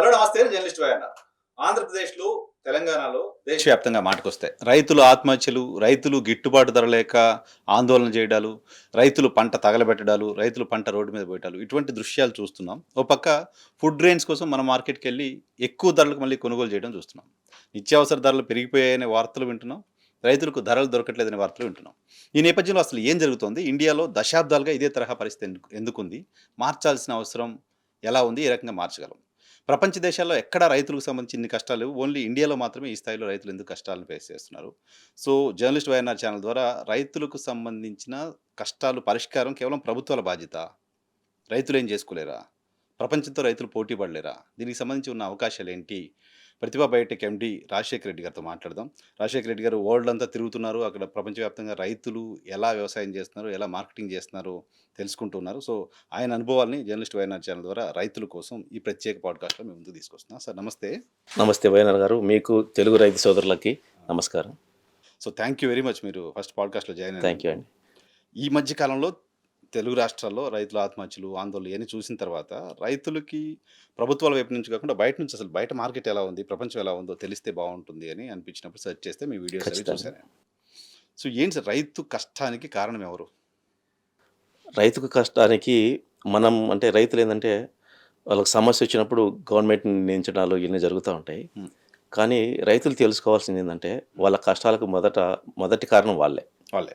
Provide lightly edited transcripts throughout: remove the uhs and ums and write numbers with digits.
Hello నమస్తే, journalist YN. ఆంధ్రప్రదేశ్లో, తెలంగాణలో దేశవ్యాప్తంగా మాటకొస్తాయి రైతులు ఆత్మహత్యలు, రైతులు గిట్టుబాటు ధర లేక ఆందోళన చేయడాలు, రైతులు పంట తగలబెట్టడాలు, రైతులు పంట రోడ్డు మీద పోయటాలు, ఇటువంటి దృశ్యాలు చూస్తున్నాం. ఓ పక్క ఫుడ్ గ్రెయిన్స్ కోసం మనం మార్కెట్కి వెళ్ళి ఎక్కువ ధరలకు మళ్ళీ కొనుగోలు చేయడం చూస్తున్నాం. నిత్యావసర ధరలు పెరిగిపోయాయనే వార్తలు వింటున్నాం. రైతులకు ధరలు దొరకట్లేదనే వార్తలు వింటున్నాం. ఈ నేపథ్యంలో అసలు ఏం జరుగుతోంది? ఇండియాలో దశాబ్దాలుగా ఇదే తరహా పరిస్థితి ఎందుకుంది? మార్చాల్సిన అవసరం ఎలా ఉంది? ఏ రకంగా మార్చగలం? ప్రపంచ దేశాల్లో ఎక్కడ రైతులకు సంబంధించి ఇన్ని కష్టాలు లేవు. ఓన్లీ ఇండియాలో మాత్రమే ఈ స్థాయిలో రైతులు ఎందుకు కష్టాలను ఫేస్ చేస్తున్నారు? సో, జర్నలిస్ట్ వైఎన్ఆర్ ఛానల్ ద్వారా రైతులకు సంబంధించిన కష్టాలు పరిష్కారం కేవలం ప్రభుత్వాల బాధ్యత. రైతులేం చేసుకోలేరా? ప్రపంచంతో రైతులు పోటీ పడలేరా? దీనికి సంబంధించి ఉన్న అవకాశాలేంటి? ప్రతిభా బయోటెక్ ఎండీ రాజశేఖర రెడ్డి గారితో మాట్లాడదాం. రాజశేఖర రెడ్డి గారు వరల్డ్ అంతా తిరుగుతున్నారు. అక్కడ ప్రపంచవ్యాప్తంగా రైతులు ఎలా వ్యవసాయం చేస్తున్నారు, ఎలా మార్కెటింగ్ చేస్తున్నారో తెలుసుకుంటున్నారు. సో, ఆయన అనుభవాల్ని జర్నలిస్ట్ వైఎన్ఆర్ ఛానల్ ద్వారా రైతుల కోసం ఈ ప్రత్యేక పాడ్కాస్ట్లో మేము ముందుకు తీసుకొస్తున్నాం. సార్ నమస్తే. నమస్తే వైఎన్ఆర్ గారు, మీకు తెలుగు రైతు సోదరులకి నమస్కారం. So, thank you very much, మీరు ఫస్ట్ పాడ్కాస్ట్లో జాయిన్ అయ్యారు. థ్యాంక్ యూ అండి. ఈ మధ్య కాలంలో తెలుగు రాష్ట్రాల్లో రైతుల ఆత్మహత్యలు, ఆందోళనలు ఇవన్నీ చూసిన తర్వాత రైతులకి ప్రభుత్వాల వైపు నుంచి కాకుండా బయట నుంచి అసలు బయట మార్కెట్ ఎలా ఉంది, ప్రపంచం ఎలా ఉందో తెలిస్తే బాగుంటుంది అని అనిపించినప్పుడు సెర్చ్ చేస్తే మీ వీడియోస్ అవి ఖచ్చితంగా. చూశాను. సో, ఏంటి సార్ రైతు కష్టానికి కారణం ఎవరు? రైతుకు కష్టానికి మనం అంటే రైతులు ఏంటంటే వాళ్ళకి సమస్య వచ్చినప్పుడు గవర్నమెంట్ని నిందించడాలు ఇవన్నీ జరుగుతూ ఉంటాయి. Hmm. కానీ రైతులు తెలుసుకోవాల్సింది ఏంటంటే వాళ్ళ కష్టాలకు మొదటి కారణం వాళ్ళే. వాళ్ళే.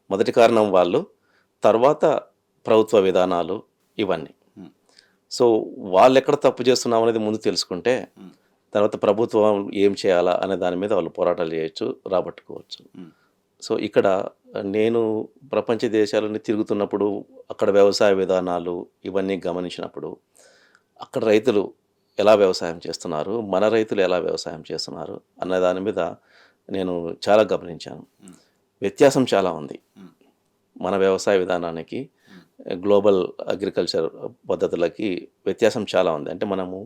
మొదటి కారణం వాళ్ళు, తర్వాత ప్రభుత్వ విధానాలు ఇవన్నీ. Hmm. సో వాళ్ళు ఎక్కడ తప్పు చేస్తున్నాం అనేది ముందు తెలుసుకుంటే Hmm. తర్వాత ప్రభుత్వం ఏం చేయాలా అనే దాని మీద వాళ్ళు పోరాటాలు చేయొచ్చు, రాబట్టుకోవచ్చు. Hmm. సో ఇక్కడ నేను ప్రపంచ దేశాలని తిరుగుతున్నప్పుడు అక్కడ వ్యవసాయ విధానాలు ఇవన్నీ గమనించినప్పుడు అక్కడ రైతులు ఎలా వ్యవసాయం చేస్తున్నారు, మన రైతులు ఎలా వ్యవసాయం చేస్తున్నారు అన్న దాని మీద నేను చాలా గమనించాను. Hmm. వ్యత్యాసం చాలా ఉంది. Hmm. మన వ్యవసాయ విధానానికి గ్లోబల్ అగ్రికల్చర్ పద్ధతులకి వ్యత్యాసం చాలా ఉంది. అంటే మనము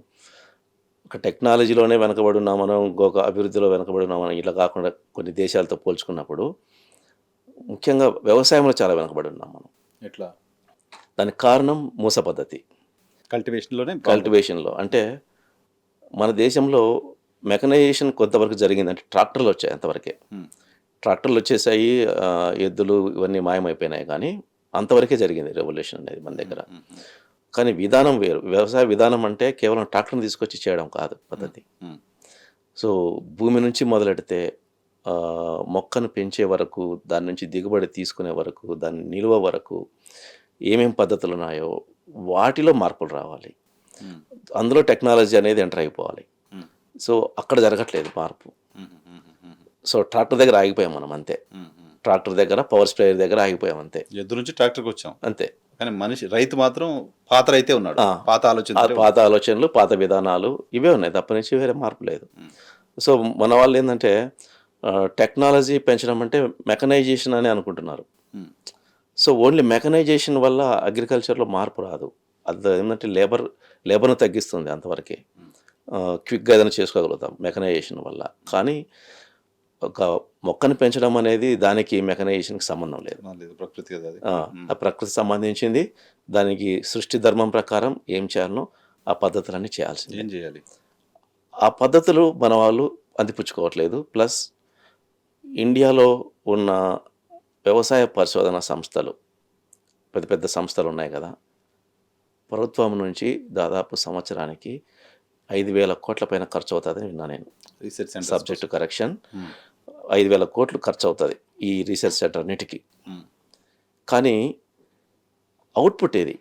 ఒక టెక్నాలజీలోనే వెనకబడి ఉన్నాం, మనం ఇంకొక అభివృద్ధిలో వెనకబడి ఉన్నాం. మనం ఇలా కాకుండా కొన్ని దేశాలతో పోల్చుకున్నప్పుడు ముఖ్యంగా వ్యవసాయంలో చాలా వెనకబడి ఉన్నాం మనం. ఎట్లా? దానికి కారణం మూస పద్ధతి, కల్టివేషన్లో. అంటే మన దేశంలో మెకనైజేషన్ కొంతవరకు జరిగింది. అంటే ట్రాక్టర్లు వచ్చాయి అంతవరకే. ట్రాక్టర్లు వచ్చేసాయి, ఎద్దులు ఇవన్నీ మాయమైపోయినాయి. కానీ అంతవరకే జరిగింది రెవల్యూషన్ అనేది మన దగ్గర. కానీ విధానం వేరు. వ్యవసాయ విధానం అంటే కేవలం ట్రాక్టర్ని తీసుకొచ్చి చేయడం కాదు పద్ధతి. సో భూమి నుంచి మొదలెడితే మొక్కను పెంచే వరకు, దాని నుంచి దిగుబడి తీసుకునే వరకు, దాని నిల్వ వరకు ఏమేం పద్ధతులు ఉన్నాయో వాటిలో మార్పులు రావాలి. అందులో టెక్నాలజీ అనేది ఎంటర్ అయిపోవాలి. సో అక్కడ జరగట్లేదు మార్పు. సో ట్రాక్టర్ దగ్గర ఆగిపోయాం మనం అంతే. ట్రాక్టర్ దగ్గర, పవర్ స్ప్రేయర్ దగ్గర ఆగిపోయాం అంతే. ఎద్దు నుంచి ట్రాక్టర్కి వచ్చాం అంతే. కానీ మనిషి రైతు మాత్రం పాత రైతే ఉన్నాడు. పాత ఆలోచనలు, పాత విధానాలు ఇవే ఉన్నాయి, తప్ప నుంచి వేరే మార్పు లేదు. సో మన వాళ్ళు ఏంటంటే టెక్నాలజీ పెంచడం అంటే మెకనైజేషన్ అని అనుకుంటున్నారు. సో ఓన్లీ మెకనైజేషన్ వల్ల అగ్రికల్చర్లో మార్పు రాదు. అది ఏంటంటే లేబర్ను తగ్గిస్తుంది అంతవరకే. క్విక్గా ఏదైనా చేసుకోగలుగుతాం మెకనైజేషన్ వల్ల. కానీ ఒక మొక్కను పెంచడం అనేది దానికి మెకనైజేషన్కి సంబంధం లేదు. ఆ ప్రకృతి సంబంధించింది. దానికి సృష్టి ధర్మం ప్రకారం ఏం చేయాలనో ఆ పద్ధతులన్నీ చేయాల్సింది. ఏం చేయాలి? ఆ పద్ధతులు మన వాళ్ళు అందిపుచ్చుకోవట్లేదు. ప్లస్ ఇండియాలో ఉన్న వ్యవసాయ పరిశోధన సంస్థలు, పెద్ద పెద్ద సంస్థలు ఉన్నాయి కదా, ప్రభుత్వం నుంచి దాదాపు సంవత్సరానికి 5,000 కోట్ల పైన ఖర్చు అవుతుందని విన్నా నేను. రీసెర్చ్ సెంటర్, సబ్జెక్టు కరెక్షన్, 5,000 కోట్లు ఖర్చు అవుతుంది ఈ రీసెర్చ్ సెంటర్ అన్నిటికీ. కానీ అవుట్పుట్ ఏది,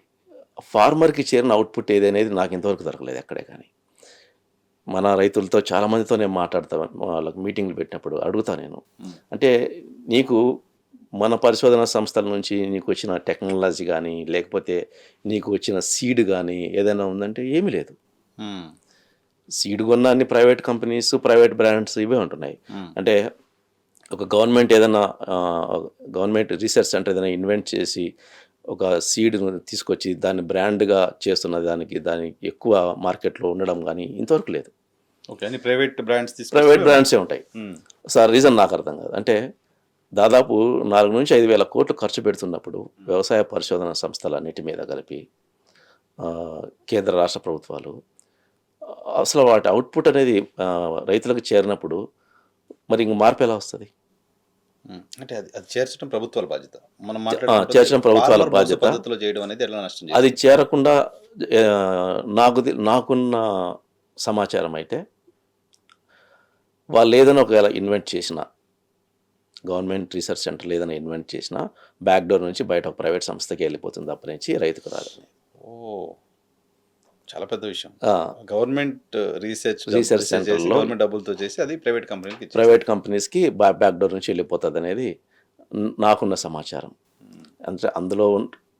ఫార్మర్కి చేరిన అవుట్పుట్ ఏది అనేది నాకు ఇంతవరకు దొరకలేదు ఎక్కడే. కానీ మన రైతులతో చాలామందితో నేను మాట్లాడతాను, వాళ్ళకి మీటింగ్లు పెట్టినప్పుడు అడుగుతాను నేను, అంటే నీకు మన పరిశోధన సంస్థల నుంచి నీకు వచ్చిన టెక్నాలజీ కానీ, లేకపోతే నీకు వచ్చిన సీడ్ కానీ ఏదైనా ఉందంటే ఏమీ లేదు. సీడ్ కొన్న అన్ని ప్రైవేట్ కంపెనీస్, ప్రైవేట్ బ్రాండ్స్ ఇవే ఉంటున్నాయి. అంటే ఒక గవర్నమెంట్ రీసెర్చ్ సెంటర్ ఏదైనా ఇన్వెంట్ చేసి ఒక సీడ్ తీసుకొచ్చి దాన్ని బ్రాండ్గా చేస్తున్న దానికి ఎక్కువ మార్కెట్లో ఉండడం కానీ ఇంతవరకు లేదు. ప్రైవేట్ బ్రాండ్సే ఉంటాయి. సార్ రీజన్ నాకు అర్థం కాదు. అంటే దాదాపు 4,000 నుంచి 5,000 కోట్లు ఖర్చు పెడుతున్నప్పుడు వ్యవసాయ పరిశోధన సంస్థలన్నిటి మీద కలిపి కేంద్ర రాష్ట్ర ప్రభుత్వాలు అసలు వాటి అవుట్పుట్ అనేది రైతులకు చేరినప్పుడు మరి ఇంక మార్పు ఎలా వస్తుంది? అంటే అది అది చేర్చడం ప్రభుత్వాల బాధ్యత. మనం చేర్చడం ప్రభుత్వాల ఫార్మర్ మోస బాధ్యత. పద్ధతిలో చేయడం అనేది ఎలా నష్టం అది చేస్తుంది? చేరకుండా నాకున్న సమాచారం అయితే వాళ్ళు ఏదైనా ఒకవేళ ఇన్వెంట్ చేసినా, గవర్నమెంట్ రీసెర్చ్ సెంటర్లు ఏదైనా ఇన్వెంట్ చేసినా బ్యాక్ డోర్ నుంచి బయట ఒక ప్రైవేట్ సంస్థకి వెళ్ళిపోతుంది తప్ప నుంచి రైతుకు రాదని. ఓహ్! చాలా పెద్ద విషయం. ఆ, గవర్నమెంట్ రీసెర్చ్ రీసెర్చ్ చేసి సెంటర్లో గవర్నమెంట్ డబ్బులతో చేసి అది ప్రైవేట్ కంపెనీలకి ఇచ్చేస్తారు. ప్రైవేట్ కంపెనీస్కి బ్యాక్ డోర్ నుంచి వెళ్ళిపోతుంది అనేది నాకున్న సమాచారం. అంటే అందులో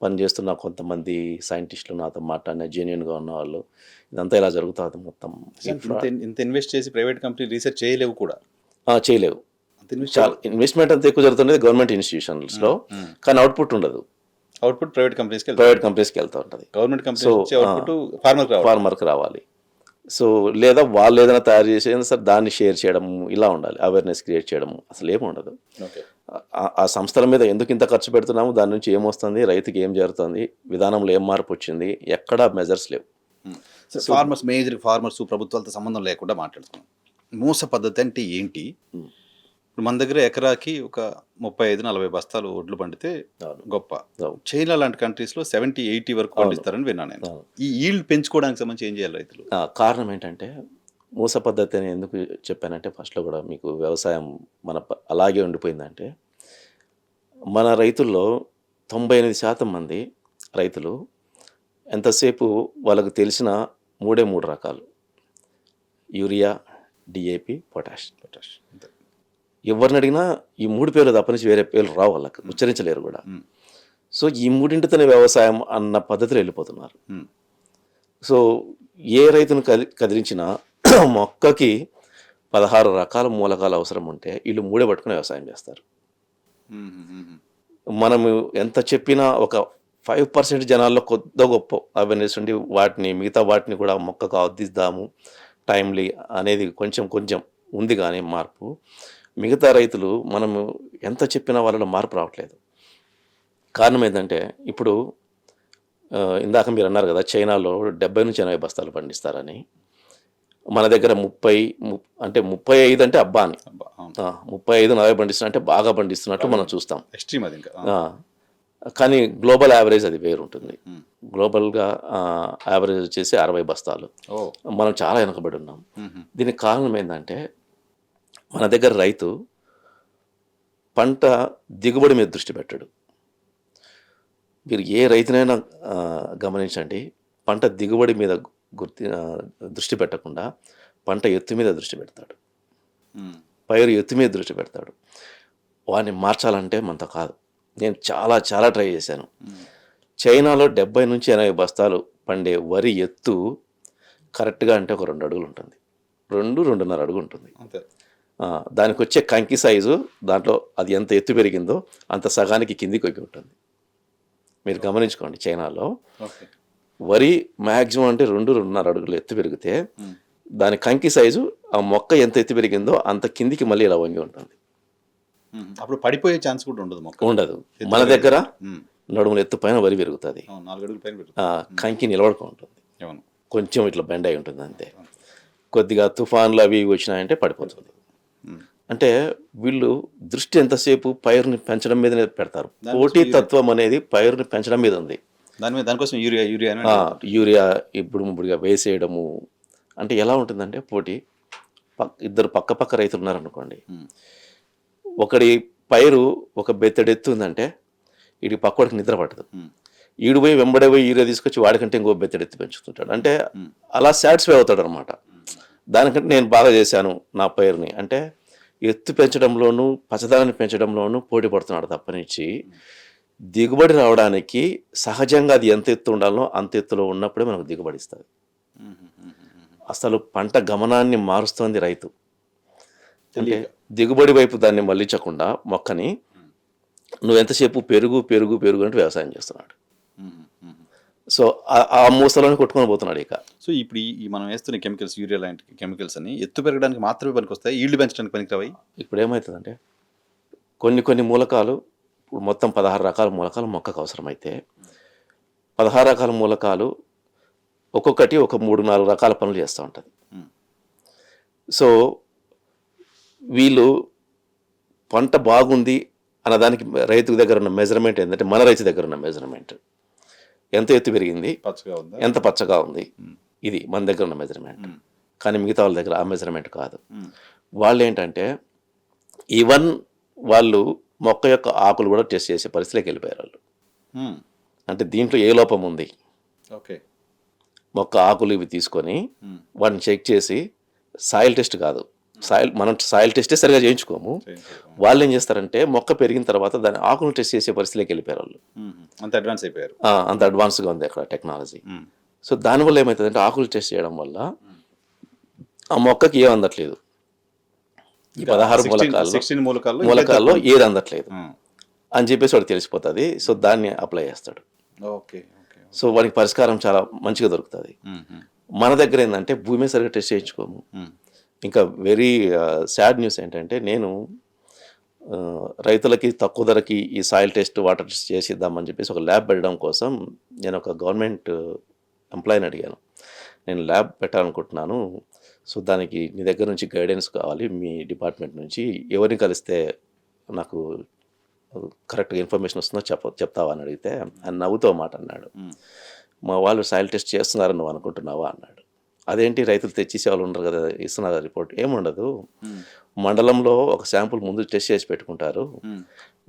పనిచేస్తున్న కొంతమంది సైంటిస్టులు నాతో మాట్లాడిన జెన్యున్గా ఉన్న వాళ్ళు ఇదంతా ఇలా జరుగుతుంది మొత్తం. ఇంత ఇన్వెస్ట్ చేసి ప్రైవేట్ కంపెనీ రీసెర్చ్ చేయలేవు కూడా. చేయలేవు. అంత ఇన్వెస్ట్ చాలా ఇన్వెస్ట్మెంట్ అంతా ఎక్కువ జరుగుతుంది గవర్నమెంట్ ఇన్స్టిట్యూషన్స్లో, కానీ అవుట్పుట్ ఉండదు. అవుట్పుట్ ప్రైవేట్ కంపెనీస్కి వెళ్తుంది. ప్రైవేట్ కంపెనీస్కి వెళ్తూ ఉంటుంది. గవర్నమెంట్ కంపెనీ So, వచ్చే అవుట్పుట్ ఫార్మర్కి రావాలి. ఫార్మర్కి రావాలి. సో లేదా వాళ్ళు ఏదైనా తయారు చేసి సార్ దాన్ని షేర్ చేయడం ఇలా ఉండాలి, అవేర్నెస్ క్రియేట్ చేయడం అసలు ఏమి ఉండదు. ఓకే. ఆ సంస్థల మీద ఎందుకు ఇంత ఖర్చు పెడుతున్నాము, దాని నుంచి ఏమొస్తుంది, రైతుకి ఏం జరుగుతుంది, విధానంలో ఏం మార్పు వచ్చింది, ఎక్కడా మెజర్స్ లేవు. ఫార్మర్స్ ఫార్మర్స్ ప్రభుత్వాలతో సంబంధం లేకుండా మాట్లాడుతున్నాం. మూస పద్ధతి అంటే ఏంటి? ఇప్పుడు మన దగ్గర ఎకరాకి ఒక 35-40 బస్తాలు ఒడ్లు పండితే గొప్ప. అవును. చైనా లాంటి కంట్రీస్లో 70-80 వరకు పండిస్తారని విన్నాను నేను. అవును. ఈ ఈల్డ్ పెంచుకోవడానికి సంబంధించి ఏం చేయాలి రైతులు? కారణం ఏంటంటే మూస పద్ధతి అని ఎందుకు చెప్పానంటే ఫస్ట్లో కూడా మీకు వ్యవసాయం అలాగే ఉండిపోయిందంటే మన రైతుల్లో 98% మంది రైతులు ఎంతసేపు వాళ్ళకు తెలిసిన 3 రకాలు: యూరియా, డిఏపి, పొటాష్. అంతే. ఎవరిని అడిగినా ఈ 3 పేర్లు తప్పనించి వేరే పేర్లు రావు, వాళ్ళకి ఉచ్చరించలేరు కూడా. సో ఈ 3 వ్యవసాయం అన్న పద్ధతిలో వెళ్ళిపోతున్నారు. సో ఏ రైతును కదిలించినా మొక్కకి 16 రకాల మూలకాలు అవసరం ఉంటే వీళ్ళు 3 పట్టుకుని వ్యవసాయం చేస్తారు. మనము ఎంత చెప్పినా ఒక 5% జనాల్లో కొద్ది గొప్ప అవేర్నెస్ ఉండి మిగతా వాటిని కూడా మొక్కకు అద్దిద్దాము టైమ్లీ అనేది కొంచెం ఉంది, కానీ మార్పు మిగతా రైతులు మనము ఎంత చెప్పినా వాళ్ళలో మార్పు రావట్లేదు. కారణం ఏంటంటే ఇప్పుడు ఇందాక మీరు అన్నారు కదా చైనాలో 70-80 బస్తాలు పండిస్తారని, మన దగ్గర 35 అంటే అబ్బా అని, 35-40 పండిస్తున్నా అంటే బాగా పండిస్తున్నట్టు మనం చూస్తాం. ఎక్స్ట్రీమ్ అది ఇంకా. కానీ గ్లోబల్ యావరేజ్ అది వేరు ఉంటుంది. గ్లోబల్గా యావరేజ్ వచ్చేసి 60 బస్తాలు. మనం చాలా వెనకబడి ఉన్నాం. దీనికి కారణం ఏంటంటే మన దగ్గర రైతు పంట దిగుబడి మీద దృష్టి పెట్టాడు. మీరు ఏ రైతునైనా గమనించండి, పంట దిగుబడి మీద దృష్టి పెట్టకుండా పంట ఎత్తు మీద దృష్టి పెడతాడు, పైరు ఎత్తు మీద దృష్టి పెడతాడు. వాడిని మార్చాలంటే మనతో కాదు. నేను చాలా ట్రై చేశాను. చైనాలో 70-80 బస్తాలు పండే వరి ఎత్తు కరెక్ట్గా అంటే ఒక 2 అడుగులు ఉంటుంది, 2-2.5 అడుగు ఉంటుంది. దానికి వచ్చే కంకి సైజు దాంట్లో అది ఎంత ఎత్తు పెరిగిందో అంత సగానికి కిందికి వచ్చి ఉంటుంది. మీరు గమనించుకోండి, చైనాలో వరి మ్యాక్సిమం అంటే 2-2.5 అడుగులు ఎత్తు పెరిగితే దాని కంకి సైజు ఆ మొక్క ఎంత ఎత్తు పెరిగిందో అంత కిందికి మళ్ళీ ఇలా వంగి ఉంటుంది. అప్పుడు పడిపోయే ఛాన్స్ కూడా ఉండదు. మన దగ్గర నడుముల ఎత్తు పైన వరి పెరుగుతుంది, 4 అడుగుల పైన కంకి నిలబడుకో ఉంటుంది, కొంచెం ఇట్లా బెండ్ అయి ఉంటుంది అంతే. కొద్దిగా తుఫాన్లు అవి వచ్చినాయంటే పడిపోతుంది. అంటే వీళ్ళు దృష్టి ఎంతసేపు పైరుని పెంచడం మీదనే పెడతారు. పోటీ తత్వం అనేది పైరుని పెంచడం మీద ఉంది. దానికోసం యూరియా ఇప్పుడుగా వేసేయడము. అంటే ఎలా ఉంటుందంటే పోటీ, ఇద్దరు పక్క రైతులు ఉన్నారనుకోండి, ఒకడి పైరు ఒక బెత్తడెత్తు ఉందంటే వీడి పక్కడికి నిద్ర పట్టదు, ఈడు పోయి వెంబడే పోయి యూరియా తీసుకొచ్చి వాడికంటే ఇంకో బెత్తడెత్తి పెంచుతుంటాడు. అంటే అలా సాటిస్ఫై అవుతాడు అనమాట. దానికంటే నేను బాగా చేశాను నా పైరుని అంటే ఎత్తు పెంచడంలోనూ పచ్చదనాన్ని పెంచడంలోనూ పోటీ పడుతున్నాడు తప్పనిచ్చి దిగుబడి రావడానికి సహజంగా అది ఎంత ఎత్తు ఉండాలో అంత ఎత్తులో ఉన్నప్పుడే మనకు దిగుబడి ఇస్తుంది. అసలు పంట గమనాన్ని మారుస్తోంది రైతు. అంటే దిగుబడి వైపు దాన్ని మళ్ళించకుండా మొక్కని నువ్వు ఎంతసేపు పెరుగు అంటే వ్యవసాయం చేస్తున్నాడు. సో ఆ మూసలోనే కొట్టుకొని పోతున్నాడు ఇక. సో ఇప్పుడు ఈ మనం వేస్తున్న కెమికల్స్, యూరియా లాంటి కెమికల్స్ అని ఎత్తు పెరగడానికి మాత్రమే పనికొస్తాయి, ఈల్డ్ పెంచడానికి పనికిరావు. ఇప్పుడు ఏమవుతుందంటే కొన్ని మూలకాలు, ఇప్పుడు మొత్తం 16 రకాల మూలకాలు మొక్కకు అవసరమైతే 16 రకాల మూలకాలు ఒక్కొక్కటి ఒక 3-4 రకాల పనులు చేస్తూ ఉంటుంది. సో వీళ్ళు పంట బాగుంది అన్నదానికి రైతు దగ్గర ఉన్న మెజర్మెంట్ ఏంటంటే మన రైతు దగ్గర ఉన్న మెజర్మెంట్ ఎంత ఎత్తు పెరిగింది, పచ్చగా ఉందా? ఎంత పచ్చగా ఉంది, ఇది మన దగ్గర ఉన్న మెజర్మెంట్. కానీ మిగతా వాళ్ళ దగ్గర ఆ మెజర్మెంట్ కాదు. వాళ్ళు ఏంటంటే ఈవెన్ వాళ్ళు మొక్క యొక్క ఆకులు కూడా టెస్ట్ చేసే పరిస్థితిలోకి వెళ్ళిపోయారు వాళ్ళు. అంటే దీంట్లో ఏ లోపం ఉంది, ఓకే, మొక్క ఆకులు ఇవి తీసుకొని వాటిని చెక్ చేసి, సాయిల్ టెస్ట్ కాదు, మనం సాయిల్ టెస్టే సరిగా చేయించుకోము. వాళ్ళు ఏం చేస్తారంటే మొక్క పెరిగిన తర్వాత దాని ఆకులు టెస్ట్ చేసే పరిస్థితిలోకి వెళ్ళిపోయారు వాళ్ళు. అంత అడ్వాన్స్ అయిపోయారు. అంత అడ్వాన్స్గా ఉంది అక్కడ టెక్నాలజీ. సో దానివల్ల ఏమవుతుందంటే ఆకులు టెస్ట్ చేయడం వల్ల ఆ మొక్కకి ఏం అందట్లేదు. ఈ 16 మూలకాల్లో ఏది అందట్లేదు అని చెప్పేసి వాడు తెలిసిపోతుంది. సో దాన్ని అప్లై చేస్తాడు. ఓకే, సో వాడికి పరిష్కారం చాలా మంచిగా దొరుకుతుంది. మన దగ్గర ఏంటంటే భూమి సరిగ్గా టెస్ట్ చేయించుకోము. ఇంకా వెరీ సాడ్ న్యూస్ ఏంటంటే నేను రైతులకి తక్కువ ధరకి ఈ సాయిల్ టెస్ట్, వాటర్ టెస్ట్ చేసి ఇద్దామని చెప్పేసి ఒక ల్యాబ్ పెట్టడం కోసం నేను ఒక గవర్నమెంట్ ఎంప్లాయీని అడిగాను. నేను ల్యాబ్ పెట్టాలనుకుంటున్నాను, సో దానికి నీ దగ్గర నుంచి గైడెన్స్ కావాలి, మీ డిపార్ట్మెంట్ నుంచి ఎవరిని కలిస్తే నాకు కరెక్ట్గా ఇన్ఫర్మేషన్ వస్తుందో చెప్తావా అని అడిగితే ఆయన నవ్వుతో మాట అన్నాడు, మా వాళ్ళు సాయిల్ టెస్ట్ చేస్తున్నారని నువ్వు అనుకుంటున్నావా అన్నాడు. అదేంటి రైతులు తెచ్చేసే వాళ్ళు ఉండరు కదా, ఇస్తున్నారు రిపోర్ట్. ఏముండదు, మండలంలో ఒక శాంపుల్ ముందు టెస్ట్ చేసి పెట్టుకుంటారు,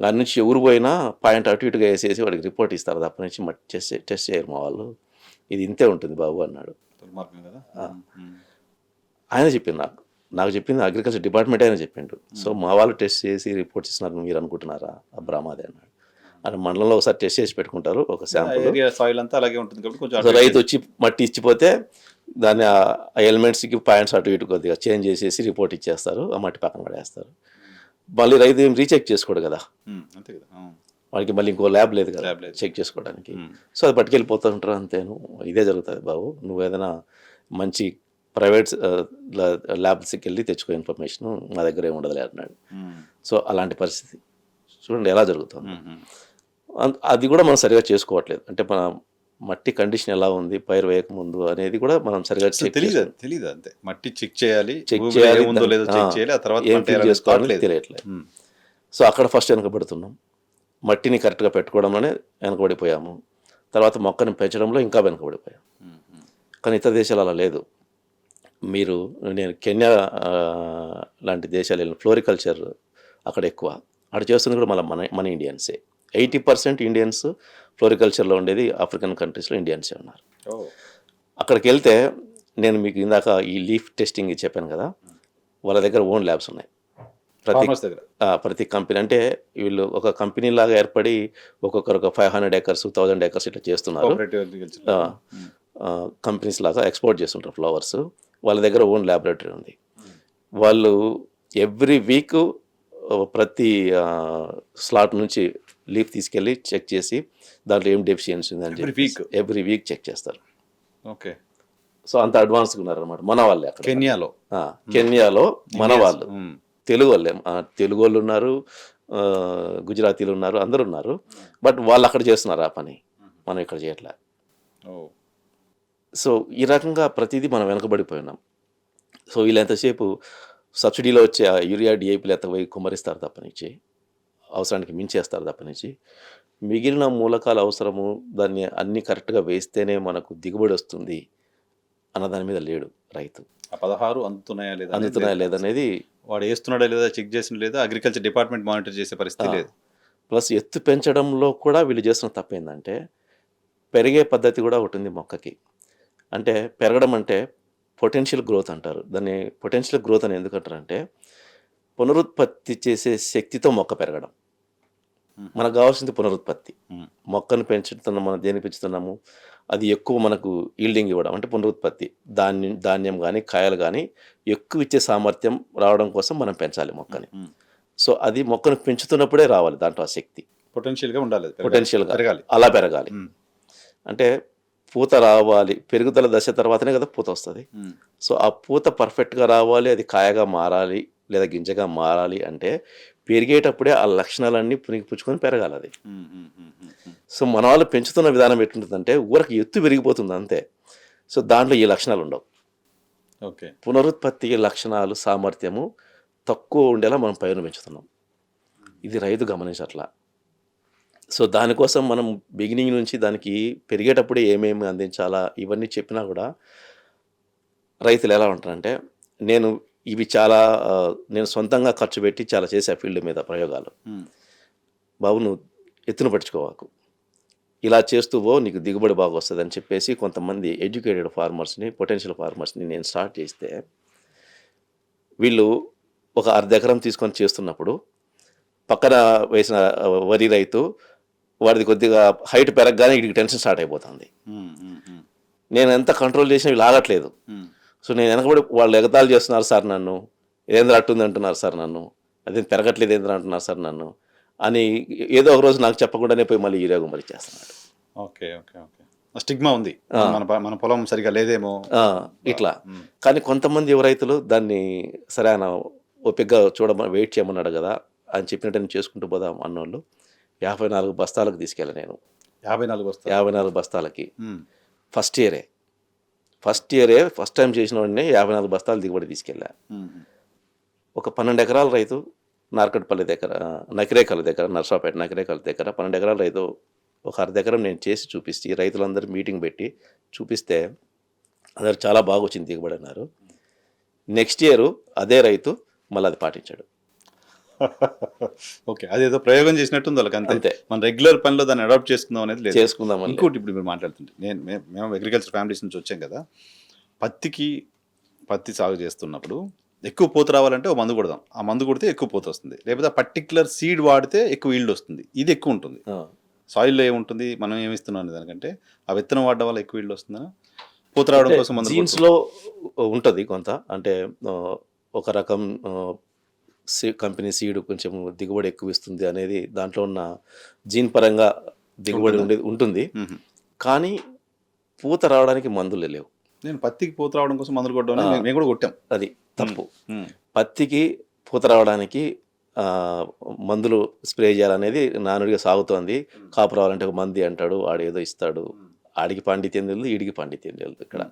దాని నుంచి ఎవరు పోయినా పాయింట్ అటు ఇటుగా వేసేసి వాడికి రిపోర్ట్ ఇస్తారు, తప్ప నుంచి టెస్ట్ చేయరు మా వాళ్ళు, ఇది ఇంతే ఉంటుంది బాబు అన్నాడు. ఆయన చెప్పింది నాకు చెప్పింది అగ్రికల్చర్ డిపార్ట్మెంట్ అయినా చెప్పిండు. సో మా వాళ్ళు టెస్ట్ చేసి రిపోర్ట్స్ ఇస్తున్నారు మీరు అనుకుంటున్నారా, అబ్రామాదే అన్నాడు. అని మండలంలో ఒకసారి టెస్ట్ చేసి పెట్టుకుంటారు ఒక శాంపుల్, సాయిల్ అంతా అలాగే ఉంటుంది కాబట్టి రైతు వచ్చి మట్టి ఇచ్చిపోతే దాన్ని ఆ ఎలిమెంట్స్కి పాయింట్స్ అటు ఇటు కొద్దిగా చేంజ్ చేసేసి రిపోర్ట్ ఇచ్చేస్తారు, ఆ మట్టి పక్కన పడేస్తారు. మళ్ళీ రైతు ఏం రీచెక్ చేసుకోడు కదా, అంతే కదా, వాడికి మళ్ళీ ఇంకో ల్యాబ్ లేదు కదా చెక్ చేసుకోవడానికి. సో అది పట్టుకెళ్ళిపోతూ ఉంటారు అంతేను. ఇదే జరుగుతుంది బాబు, నువ్వు ఏదైనా మంచి ప్రైవేట్ ల్యాబ్స్కి వెళ్ళి తెచ్చుకో ఇన్ఫర్మేషన్, మా దగ్గర ఏమి ఉండదులే అన్నాడు. సో అలాంటి పరిస్థితి చూడండి ఎలా జరుగుతుంది. అది కూడా మనం సరిగా చేసుకోవట్లేదు. అంటే మన మట్టి కండిషన్ ఎలా ఉంది పైరు వేయకముందు అనేది కూడా మనం సరిగా తెలియదు. అంతే, మట్టి చెక్ చేయాలి, చేసుకోవాలని తెలియట్లేదు. సో అక్కడ ఫస్ట్ వెనకబడుతున్నాం, మట్టిని కరెక్ట్గా పెట్టుకోవడంలోనే వెనకబడిపోయాము, తర్వాత మొక్కని పెంచడంలో ఇంకా వెనకబడిపోయాం. కానీ ఇతర దేశాలు అలా లేదు. నేను కెన్యా లాంటి దేశాలు వెళ్ళిన ఫ్లోరికల్చర్ అక్కడ ఎక్కువ, అక్కడ చేస్తుంది కూడా మన ఇండియన్సే. 80% ఇండియన్స్ ఫ్లోరికల్చర్లో ఉండేది ఆఫ్రికన్ కంట్రీస్లో ఇండియన్సే ఉన్నారు. అక్కడికి వెళ్తే నేను మీకు ఇందాక ఈ లీఫ్ టెస్టింగ్ చెప్పాను కదా, వాళ్ళ దగ్గర ఓన్ ల్యాబ్స్ ఉన్నాయి ప్రతి కంపెనీ. అంటే వీళ్ళు ఒక కంపెనీ లాగా ఏర్పడి ఒక్కొక్కరు ఒక 500 acres 1000 acres ఇట్లా చేస్తున్నారు. కంపెనీస్ లాగా ఎక్స్పోర్ట్ చేస్తుంటారు ఫ్లవర్స్. వాళ్ళ దగ్గర ఓన్ ల్యాబొరేటరీ ఉంది. వాళ్ళు ఎవ్రీ వీక్ ప్రతి స్లాట్ నుంచి లీఫ్ తీసుకెళ్ళి చెక్ చేసి దాంట్లో ఏం డెఫిషియన్సీ ఉందని చెప్పి ఎవ్రీ వీక్ చెక్ చేస్తారు. ఓకే, సో అంత అడ్వాన్స్గా ఉన్నారనమాట మన వాళ్ళే అక్కడ కెన్యాలో. మన వాళ్ళు తెలుగు వాళ్ళే, తెలుగు వాళ్ళు ఉన్నారు, గుజరాతీలు ఉన్నారు, అందరు ఉన్నారు. బట్ వాళ్ళు అక్కడ చేస్తున్నారు ఆ పని, మనం ఇక్కడ చేయట్లే. సో ఈ రకంగా ప్రతిదీ మనం వెనకబడిపోయినాం. సో వీళ్ళు ఎంతసేపు సబ్సిడీలో వచ్చే యూరియా డిఏపీలు ఎంత పోయి కుమ్మరిస్తారు తప్పనిచ్చి, అవసరానికి మించేస్తారు తప్పనిచ్చి, మిగిలిన మూలకాల అవసరము దాన్ని అన్ని కరెక్ట్గా వేస్తేనే మనకు దిగుబడి వస్తుంది అన్న దాని మీద లేడు రైతు. 16 అందుతున్నాయా లేదనేది వాడు వేస్తున్నాడా లేదా చెక్ చేసిన లేదా అగ్రికల్చర్ డిపార్ట్మెంట్ మానిటర్ చేసే పరిస్థితి లేదు. ప్లస్ ఎత్తు పెంచడంలో కూడా వీళ్ళు చేస్తున్న తప్పేందంటే పెరిగే పద్ధతి కూడా ఒకటి ఉంది మొక్కకి. అంటే పెరగడం అంటే పొటెన్షియల్ గ్రోత్ అంటారు దాన్ని. పొటెన్షియల్ గ్రోత్ అని ఎందుకంటారంటే పునరుత్పత్తి చేసే శక్తితో మొక్క పెరగడం. మనకు కావాల్సింది పునరుత్పత్తి. మొక్కను పెంచుతున్నాము, మనం దేన్ని పెంచుతున్నాము, అది ఎక్కువ మనకు ఈల్డింగ్ ఇవ్వడం అంటే పునరుత్పత్తి. ధాన్యం కానీ కాయలు కానీ ఎక్కువ ఇచ్చే సామర్థ్యం రావడం కోసం మనం పెంచాలి మొక్కని. సో అది మొక్కను పెంచుతున్నప్పుడే రావాలి దాంట్లో ఆ శక్తి. పొటెన్షియల్గా ఉండాలి, పొటెన్షియల్గా అలా పెరగాలి. అంటే పూత రావాలి, పెరుగుదల దశ తర్వాతనే కదా పూత వస్తుంది. సో ఆ పూత పర్ఫెక్ట్గా రావాలి, అది కాయగా మారాలి లేదా గింజగా మారాలి అంటే పెరిగేటప్పుడే ఆ లక్షణాలన్నీ పుచ్చుకొని పెరగాలి అది. సో మన వాళ్ళు పెంచుతున్న విధానం ఎట్లుంటుందంటే ఊరికి ఎత్తు పెరిగిపోతుంది అంతే. సో దాంట్లో ఈ లక్షణాలు ఉండవు. ఓకే. పునరుత్పత్తి లక్షణాలు, సామర్థ్యము తక్కువ ఉండేలా మనం పైరును పెంచుతున్నాం. ఇది రైతు గమనించట్లా. సో, దానికోసం మనం బిగినింగ్ నుంచి దానికి పెరిగేటప్పుడే ఏమేమి అందించాలా ఇవన్నీ చెప్పినా కూడా రైతులు ఎలా ఉంటారంటే, నేను ఇవి చాలా నేను సొంతంగా ఖర్చు పెట్టి చాలా చేశా ఫీల్డ్ మీద ప్రయోగాలు. హ్మ్. బాబు నువ్వు ఎత్తున పట్టించుకోవాకు. ఇలా చేస్తూ పో నీకు దిగుబడి బాగా వస్తదని చెప్పేసి కొంతమంది ఎడ్యుకేటెడ్ ఫార్మర్స్‌ని, పొటెన్షియల్ ఫార్మర్స్‌ని నేను స్టార్ట్ చేస్తే, వీళ్ళు ఒక అర్ధ ఎకరం తీసుకొని చేస్తున్నప్పుడు పక్కన వేసిన వరి రైతు వాడిది కొద్దిగా హైట్ పెరగగానే వీడికి టెన్షన్ స్టార్ట్ అయిపోతుంది. హ్మ్. హ్మ్. హ్మ్. నేను ఎంత కంట్రోల్ చేసినా వీళ్ళు ఆగట్లేదు. హ్మ్. సో, నేను వెనకబడి వాళ్ళు ఎగతాళి చేస్తున్నారు సార్ నన్ను. ఇదేంద్రా అట్టుంది అంటున్నారు సార్ నన్ను. అదేం పెరగట్లేదు ఏంద్రా అంటున్నారు సార్ నన్ను. అని ఏదో ఒక రోజు నాకు చెప్పకుండానే పోయి మళ్ళీ యూరియా గుమ్మరి చేస్తున్నాడు. ఓకే. ఓకే. ఓకే. స్టిగ్మా ఉంది. ఆ. మన పొలం సరిగ్గా లేదేమో. ఇట్లా. హ్మ్. కానీ కొంతమంది యువ రైతులు దాన్ని సరే ఆయన ఓపికగా వెయిట్ చేయమన్నాడు కదా అని చెప్పినట్టు నేను చేసుకుంటూ పోదాం అన్నోళ్ళు 54 బస్తాలకు తీసుకెళ్ళా నేను. 54 వస్తాయి. 54 బస్తాలకి. హ్మ్. ఫస్ట్ ఇయరే ఫస్ట్ టైం చేసిన వాడిని 54 బస్తాలు దిగుబడి తీసుకెళ్ళా. హ్మ్. ఒక 12 ఎకరాల రైతు నార్కట్పల్లి దగ్గర, నకిరేకల్ దగ్గర, నర్సాపేట నకిరేకల్ దగ్గర 12 ఎకరాల రైతు ఒక అర్ధ ఎకరం నేను చేసి చూపిస్తే రైతులందరూ మీటింగ్ పెట్టి చూపిస్తే అందరు చాలా బాగా వచ్చింది దిగుబడి అన్నారు. నెక్స్ట్ ఇయర్ అదే రైతు మళ్ళీ అది పాటించాడు. ఓకే. అదేదో ప్రయోగం చేసినట్టుంది వాళ్ళకి అంతే. అంతే. మన రెగ్యులర్ పనిలో దాన్ని అడాప్ట్ చేసుకుందాం అనేది లేదు. చేసుకుందామని ఇంకోటి ఇప్పుడు మీరు మాట్లాడుతుంటే మేము అగ్రికల్చర్ ఫ్యామిలీస్ నుంచి వచ్చాం కదా. పత్తి సాగు చేస్తున్నప్పుడు ఎక్కువ పూత రావాలంటే ఓ మందు కొడదాం. ఆ మందు కొడితే ఎక్కువ పూత వస్తుంది. లేకపోతే ఆ పర్టికులర్ సీడ్ వాడితే ఎక్కువ ఈల్డ్ వస్తుంది. ఇది ఎక్కువ ఉంటుంది. సాయిల్లో ఏముంటుంది, మనం ఏమి ఇస్తున్నాం దానికంటే ఆ విత్తనం వాడడం వల్ల ఎక్కువ ఈల్డ్ వస్తుందా, పూత రావడం కోసం మందు జీన్స్లో ఉంటుంది కొంత. అంటే ఒక రకం కంపెనీ సీడ్ కొంచెం దిగుబడి ఎక్కువ ఇస్తుంది అనేది దాంట్లో ఉన్న జీన్ పరంగా దిగుబడి ఉంటుంది. కానీ పూత రావడానికి మందులు లేవు. నేను పత్తికి పూత రావడం కోసం మందులు కొట్టడం మేము కూడా కొట్టాం. అది తప్పు. పత్తికి పూత రావడానికి మందులు స్ప్రే చేయాలనేది నానుడిగా సాగుతోంది. కాపు రావాలంటే ఒక మంది అంటాడు, ఆడేదో ఇస్తాడు. ఆడికి పాండిత్యం తెలియదు, ఈడికి పాండిత్యం తెలియదు ఇక్కడ.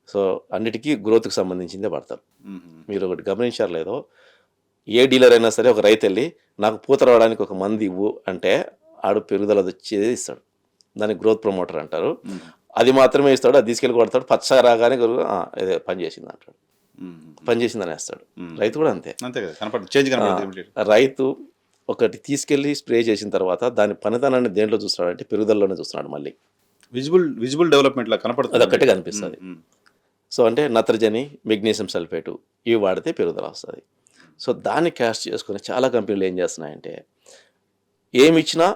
సో అన్నిటికీ గ్రోత్కి సంబంధించిందే పడతారు. మీరు ఒకటి గమనించారు లేదో, ఏ డీలర్ అయినా సరే ఒక రైతు వెళ్ళి నాకు పూత రావడానికి ఒక మంది ఇవ్వు అంటే ఆడు పెరుగుదల వచ్చేది ఇస్తాడు. దానికి గ్రోత్ ప్రమోటర్ అంటారు. అది మాత్రమే ఇస్తాడు. అది తీసుకెళ్ళి కొడతాడు. పచ్చగా రాగానే పని చేసింది అంటాడు. పని చేసిందని వేస్తాడు. రైతు కూడా అంతే. రైతు ఒకటి తీసుకెళ్ళి స్ప్రే చేసిన తర్వాత దాని పనితనాన్ని దేంట్లో చూస్తున్నాడు అంటే పెరుగుదలలోనే చూస్తున్నాడు. మళ్ళీ విజిబుల్ డెవలప్మెంట్ లా కనపడుతుంది. అది ఒక్కటే కనిపిస్తుంది. సో అంటే నత్రజని, మెగ్నీషియం సల్ఫేటు ఇవి వాడితే పెరుగుదల వస్తుంది. సో దాన్ని క్యాష్ చేసుకుని చాలా కంపెనీలు ఏం చేస్తున్నాయంటే ఏమి ఇచ్చినా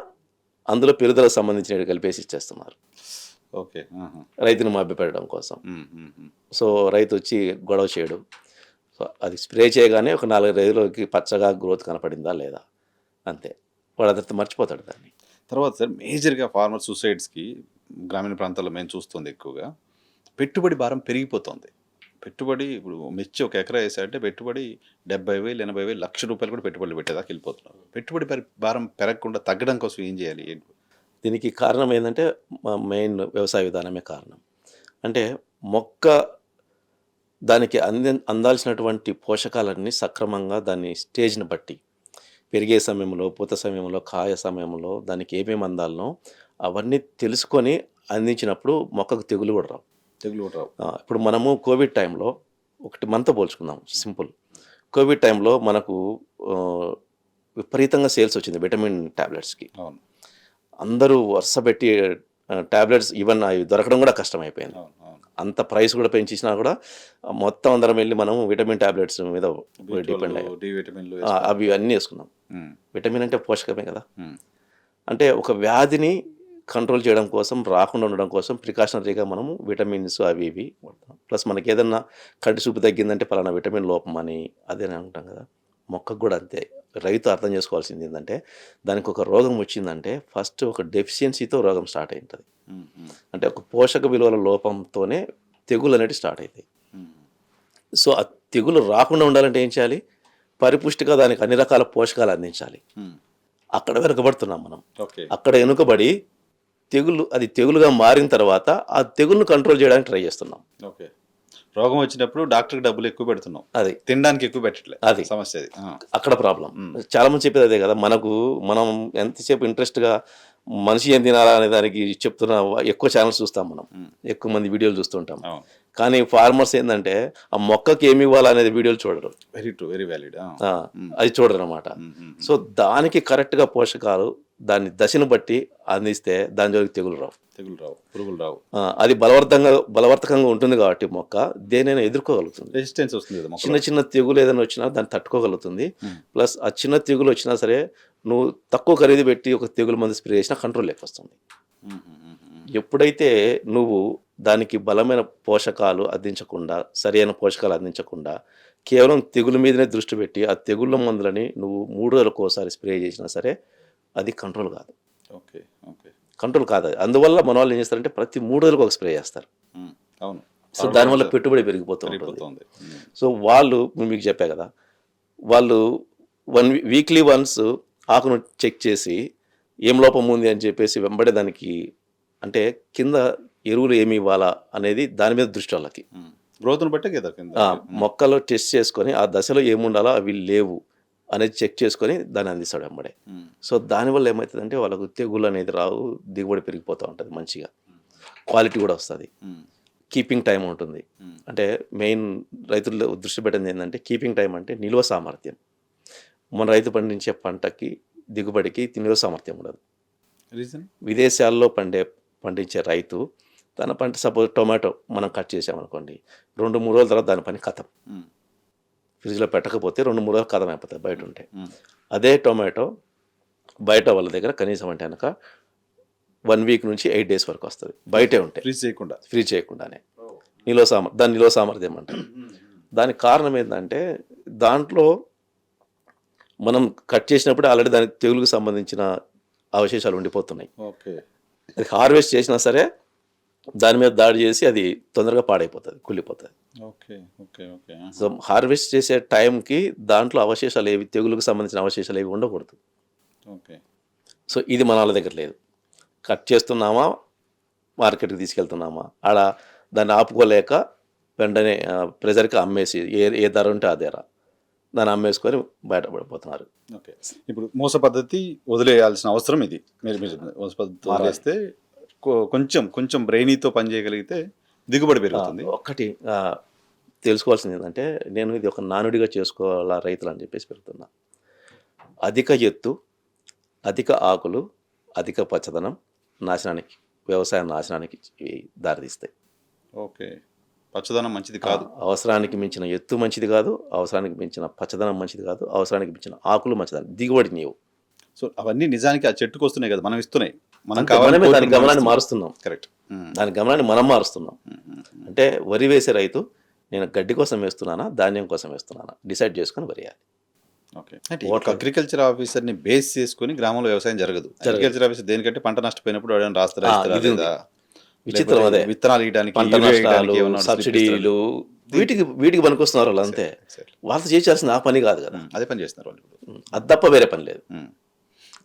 అందులో పెరుగుదలకు సంబంధించినవి కలిపేసి ఇచ్చేస్తున్నారు. ఓకే. రైతును మభ్యపెట్టడం కోసం. సో రైతు వచ్చి గొడవ చేయడు. సో అది స్ప్రే చేయగానే ఒక 4 రోజులకి పచ్చగా గ్రోత్ కనపడిందా లేదా అంతే. వాడు అదంతా మర్చిపోతాడు దాన్ని. తర్వాత సార్ మేజర్గా ఫార్మర్ సూసైడ్స్కి గ్రామీణ ప్రాంతాల్లో మేము చూస్తుంది ఎక్కువగా పెట్టుబడి భారం పెరిగిపోతుంది. పెట్టుబడి ఇప్పుడు మిర్చి ఒక ఎకరా వేసాడంటే పెట్టుబడి 70,000, 80,000, ₹1,00,000 కూడా పెట్టుబడులు పెట్టేదాకా వెళ్ళిపోతున్నారు. పెట్టుబడి భారం పెరగకుండా తగ్గడం కోసం ఏం చేయాలి? దీనికి కారణం ఏంటంటే మెయిన్ వ్యవసాయ విధానమే కారణం. అంటే మొక్క దానికి అందాల్సినటువంటి పోషకాలన్నీ సక్రమంగా దాన్ని స్టేజ్ని బట్టి పెరిగే సమయంలో, పూత సమయంలో, కాయ సమయంలో దానికి ఏమేమి అందాలనో అవన్నీ తెలుసుకొని అందించినప్పుడు మొక్కకు తెగులు కూడా రావు. ఇప్పుడు మనము కోవిడ్ టైంలో ఒకటి మనతో పోల్చుకుందాం సింపుల్. కోవిడ్ టైంలో మనకు విపరీతంగా సేల్స్ వచ్చింది విటమిన్ ట్యాబ్లెట్స్కి. అందరూ వరుస పెట్టి ట్యాబ్లెట్స్ ఈవెన్ అవి దొరకడం కూడా కష్టమైపోయింది. అంత ప్రైస్ కూడా పెంచినా కూడా మొత్తం అందరం వెళ్ళి మనం విటమిన్ ట్యాబ్లెట్స్ మీద డిపెండ్ అయ్యాం. అవి అన్నీ వేసుకున్నాం. విటమిన్ అంటే పోషకమే కదా. అంటే ఒక వ్యాధిని కంట్రోల్ చేయడం కోసం, రాకుండా ఉండడం కోసం ప్రికాషనరీగా మనము విటమిన్స్ అవి ఇవి వాడతాం. ప్లస్ మనకి ఏదన్నా కంటి చూపు తగ్గిందంటే పలానా విటమిన్ లోపం అని అదేనే అంటాం కదా. మొక్కకు కూడా అంతే. రైతు అర్థం చేసుకోవాల్సింది ఏంటంటే దానికి ఒక రోగం వచ్చిందంటే ఫస్ట్ ఒక డెఫిషియన్సీతో రోగం స్టార్ట్ అయి ఉంటుంది. అంటే ఒక పోషక విలువల లోపంతోనే తెగులు అనేవి స్టార్ట్ అవుతాయి. సో ఆ తెగులు రాకుండా ఉండాలంటే ఏం చేయాలి? పరిపుష్టిగా దానికి అన్ని రకాల పోషకాలు అందించాలి. అక్కడ వెనుకబడుతున్నాం మనం. అక్కడ వెనుకబడి తెగులుగా మారిన తర్వాత ఆ తెగులును కంట్రోల్ చేయడానికి ట్రై చేస్తున్నాం. ఓకే. రోగం వచ్చినప్పుడు డాక్టర్కి డబ్బులు ఎక్కువ పెడుతున్నాం, అది తినడానికి ఎక్కువ పెట్టట్లే. అది సమస్య అది. అక్కడ ప్రాబ్లం. చాలా మంది చెప్పేది అదే కదా, మనం ఎంతసేపు ఇంట్రెస్ట్గా మనిషి ఏం తినాలా అనే దానికి చెప్తున్న ఎక్కువ ఛానల్స్ చూస్తాం, మనం ఎక్కువ మంది వీడియోలు చూస్తుంటాం. కానీ ఫార్మర్స్ ఏంటంటే ఆ మొక్కకి ఏమి ఇవ్వాలనేది వీడియోలు చూడరు. Very true, very valid. అది చూడరు అనమాట. సో దానికి కరెక్ట్గా పోషకాలు దాని దశను బట్టి అందిస్తే దాని జోలికి తెగులు రావు, పురుగులు రావు. అది బలవర్తకంగా ఉంటుంది కాబట్టి మొక్క దేనైనా ఎదుర్కోగలుగుతుంది. రెసిస్టెన్స్ వస్తుంది కదా మొక్కలో. చిన్న చిన్న తెగులు ఏదైనా వచ్చినా దాన్ని తట్టుకోగలుగుతుంది. ప్లస్ ఆ చిన్న తెగులు వచ్చినా సరే నువ్వు తక్కువ ఖరీదు పెట్టి ఒక తెగులు మందు స్ప్రే చేసినా కంట్రోల్ లేకొస్తుంది. ఎప్పుడైతే నువ్వు దానికి బలమైన పోషకాలు అందించకుండా, సరైన పోషకాలు అందించకుండా కేవలం తెగులు మీదనే దృష్టి పెట్టి ఆ తెగుళ్ళ మందులని నువ్వు 3 రోజులకు ఒకసారి స్ప్రే చేసినా సరే అది కంట్రోల్ కాదు. ఓకే, ఓకే, కంట్రోల్ కాదు. అందువల్ల మన వాళ్ళు ఏం చేస్తారంటే ప్రతి 3 రోజులకు ఒక స్ప్రే చేస్తారు. అవును. సో దానివల్ల పెట్టుబడి పెరిగిపోతుంది. సో వాళ్ళు మీకు చెప్పా కదా, వాళ్ళు వీక్లీ వన్స్ ఆకును చెక్ చేసి ఏం లోపం ఉంది అని చెప్పేసి వెంబడే దానికి అంటే కింద ఎరువులు ఏమి ఇవ్వాలా అనేది దాని మీద దృష్టి వాళ్ళకి. గ్రోత్ను బట్టే కదా మొక్కలు టెస్ట్ చేసుకొని ఆ దశలో ఏముండాలో అవి లేవు అనేది చెక్ చేసుకొని దాన్ని అందిస్తాడు వెంబడే. సో దానివల్ల ఏమవుతుందంటే వాళ్ళకు తెగులు అనేది రావు, దిగుబడి పెరిగిపోతూ ఉంటుంది, మంచిగా క్వాలిటీ కూడా వస్తుంది, కీపింగ్ టైం ఉంటుంది. అంటే మెయిన్ రైతులు దృష్టి పెట్టింది ఏంటంటే కీపింగ్ టైం అంటే నిల్వ సామర్థ్యం. మన రైతు పండించే పంటకి దిగుబడికి నిల్వ సామర్థ్యం ఉండదు. రీజన్ విదేశాల్లో పండించే రైతు తన పంట సపోజ్ టొమాటో మనం కట్ చేసామనుకోండి, 2-3 రోజుల తర్వాత దాని పని కథం. ఫ్రిడ్జ్లో పెట్టకపోతే 2-3 రోజులు కథం అయిపోతుంది బయట ఉంటే. అదే టొమాటో బయట వాళ్ళ దగ్గర కనీసం అంటే కనుక 1 వీక్ నుంచి 8 డేస్ వరకు వస్తుంది బయటే ఉంటే, ఫ్రీజ్ చేయకుండానే. దాని నిల్వ సామర్థ్యం అంటారు. దానికి కారణం ఏంటంటే దాంట్లో మనం కట్ చేసినప్పుడు ఆల్రెడీ దానికి తెగులుకు సంబంధించిన అవశేషాలు ఉండిపోతున్నాయి. అది హార్వెస్ట్ చేసినా సరే దాని మీద దాడి చేసి అది తొందరగా పాడైపోతుంది, కుళ్ళిపోతుంది. సో హార్వెస్ట్ చేసే టైంకి దాంట్లో అవశేషాలు ఏవి, తెగులుకు సంబంధించిన అవశేషాలు ఏవి ఉండకూడదు. సో ఇది మన వాళ్ళ దగ్గర లేదు. కట్ చేస్తున్నామా, మార్కెట్కి తీసుకెళ్తున్నామా, ఆడ దాన్ని ఆపుకోలేక వెంటనే ప్రెజర్కి అమ్మేసి ఏ ధర ఉంటే ఆ ధర దాన్ని అమ్మేసుకొని బయటపడిపోతున్నారు. ఓకే, ఇప్పుడు మోస పద్ధతి వదిలేయాల్సిన అవసరం ఇది. మీరు మోస పద్ధతి వదిలేస్తే కొంచెం బ్రెయినీతో పని చేయగలిగితే దిగుబడి పెరుగుతుంది. ఒక్కటి తెలుసుకోవాల్సింది ఏంటంటే, నేను ఇది ఒక నానుడిగా చేసుకోవాలా రైతులు అని చెప్పేసి పెడుతున్నా. అధిక ఎత్తు, అధిక ఆకులు, అధిక పచ్చదనం వ్యవసాయ నాశనానికి దారితీస్తాయి. ఓకే, పచ్చదనం మంచిది కాదు. అవసరానికి మించిన ఎత్తు మంచిది కాదు, అవసరానికి మించిన పచ్చదనం మంచిది కాదు, అవసరానికి మించిన ఆకులు మంచిదని దిగుబడి నీవు. సో అవన్నీ నిజానికి ఆ చెట్టుకు వస్తున్నాయి కదా, మనం ఇస్తున్నాయి, దాని గమనాన్ని మారుస్తున్నాం. కరెక్ట్, దాని గమనాన్ని మనం మారుస్తున్నాం. అంటే వరి వేసే రైతు నేను గడ్డి కోసం వేస్తున్నానా, ధాన్యం కోసం వేస్తున్నానా డిసైడ్ చేసుకొని వరియాలి. ఓకే, అగ్రికల్చర్ ఆఫీసర్ని బేస్ చేసుకుని గ్రామంలో వ్యవసాయం జరగదు. అగ్రికల్చర్ ఆఫీసర్ దేనికంటే పంట నష్టపోయినప్పుడు రాస్తారా, విచిత్రం అదే, విత్తనాలు వేయడానికి, పంట నష్టాలు, సబ్సిడీలు, వీటికి పనికొస్తున్నారు వాళ్ళు. అంతే, వాళ్ళతో చేయాల్సిన ఆ పని కాదు కదా, అదే పని చేస్తున్నారు వాళ్ళు. అది తప్ప వేరే పని లేదు,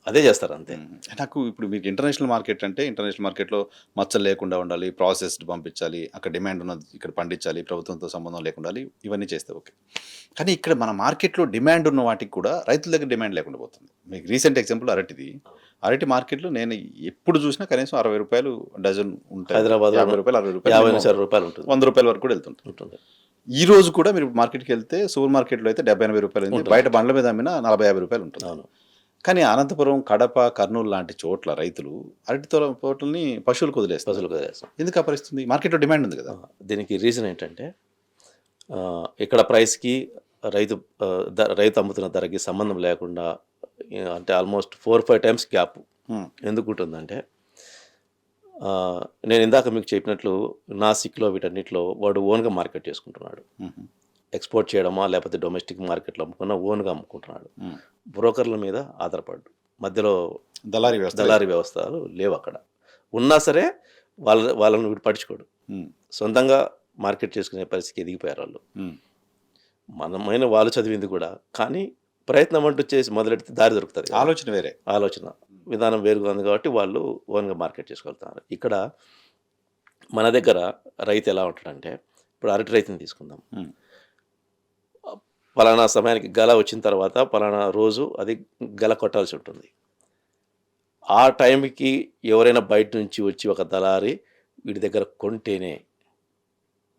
అదే చేస్తారు అంతే. నాకు ఇప్పుడు మీకు ఇంటర్నేషనల్ మార్కెట్ అంటే, ఇంటర్నేషనల్ మార్కెట్లో మచ్చలు లేకుండా ఉండాలి, ప్రాసెస్డ్ పంపించాలి, అక్కడ డిమాండ్ ఉన్నది ఇక్కడ పండించాలి, ప్రభుత్వంతో సంబంధం లేకుండా ఇవన్నీ చేస్తే ఓకే. కానీ ఇక్కడ మన మార్కెట్లో డిమాండ్ ఉన్న వాటికి కూడా రైతుల దగ్గర డిమాండ్ లేకుండా పోతుంది. మీకు రీసెంట్ ఎగ్జాంపుల్ అరటి మార్కెట్లో నేను ఎప్పుడు చూసినా కనీసం 60 రూపాయలు డజన్ ఉంటాయి. హైదరాబాద్ 50 రూపాయలు, 60 రూపాయలు, 50 రూపాయలు ఉంటుంది, 100 రూపాయల వరకు కూడా వెళ్తుంటుంది. ఈ రోజు కూడా మీరు మార్కెట్కి వెళ్తే సూపర్ మార్కెట్లో అయితే 70-80 రూపాయలు ఉంది, బయట బండ్ల మీద అమ్మినా 40-50 రూపాయలు ఉంటుంది. కానీ అనంతపురం, కడప, కర్నూలు లాంటి చోట్ల రైతులు అరటి తోటల్ని పశువులకు వదిలేస్తారు. ఎందుకు అపరిస్తుంది? మార్కెట్లో డిమాండ్ ఉంది కదా. దీనికి రీజన్ ఏంటంటే, ఇక్కడ ప్రైస్కి రైతు అమ్ముతున్న ధరకి సంబంధం లేకుండా, అంటే ఆల్మోస్ట్ 4-5 టైమ్స్ గ్యాప్ ఎందుకు ఉంటుందంటే, నేను ఇందాక మీకు చెప్పినట్లు నాసిక్లో వీటన్నిటిలో వాడు ఓన్గా మార్కెట్ చేసుకుంటున్నాడు. ఎక్స్పోర్ట్ చేయడమా లేకపోతే డొమెస్టిక్ మార్కెట్లో అమ్ముకున్నా ఓన్గా అమ్ముకుంటున్నాడు. బ్రోకర్ల మీద ఆధారపడ్డు, మధ్యలో దళారీ వ్యవస్థలు లేవు అక్కడ. ఉన్నా సరే వాళ్ళని వీడు పట్టించుకోడు, సొంతంగా మార్కెట్ చేసుకునే పరిస్థితికి ఎదిగిపోయారు వాళ్ళు. మనమైన వాళ్ళు చదివింది కూడా, కానీ ప్రయత్నం అంటూ చేసి మొదలెడితే దారి దొరుకుతుంది. ఆలోచన విధానం వేరుగా ఉంది కాబట్టి వాళ్ళు ఓన్గా మార్కెట్ చేసుకోగలుగుతున్నారు. ఇక్కడ మన దగ్గర రైతు ఎలా ఉంటాడంటే, ఇప్పుడు అరటి రైతుని తీసుకుందాం. ఉమ్, పలానా సమయానికి గల వచ్చిన తర్వాత పలానా రోజు అది గల కొట్టాల్సి ఉంటుంది. ఆ టైంకి ఎవరైనా బయట నుంచి వచ్చి ఒక దళారి వీడి దగ్గర కొంటేనే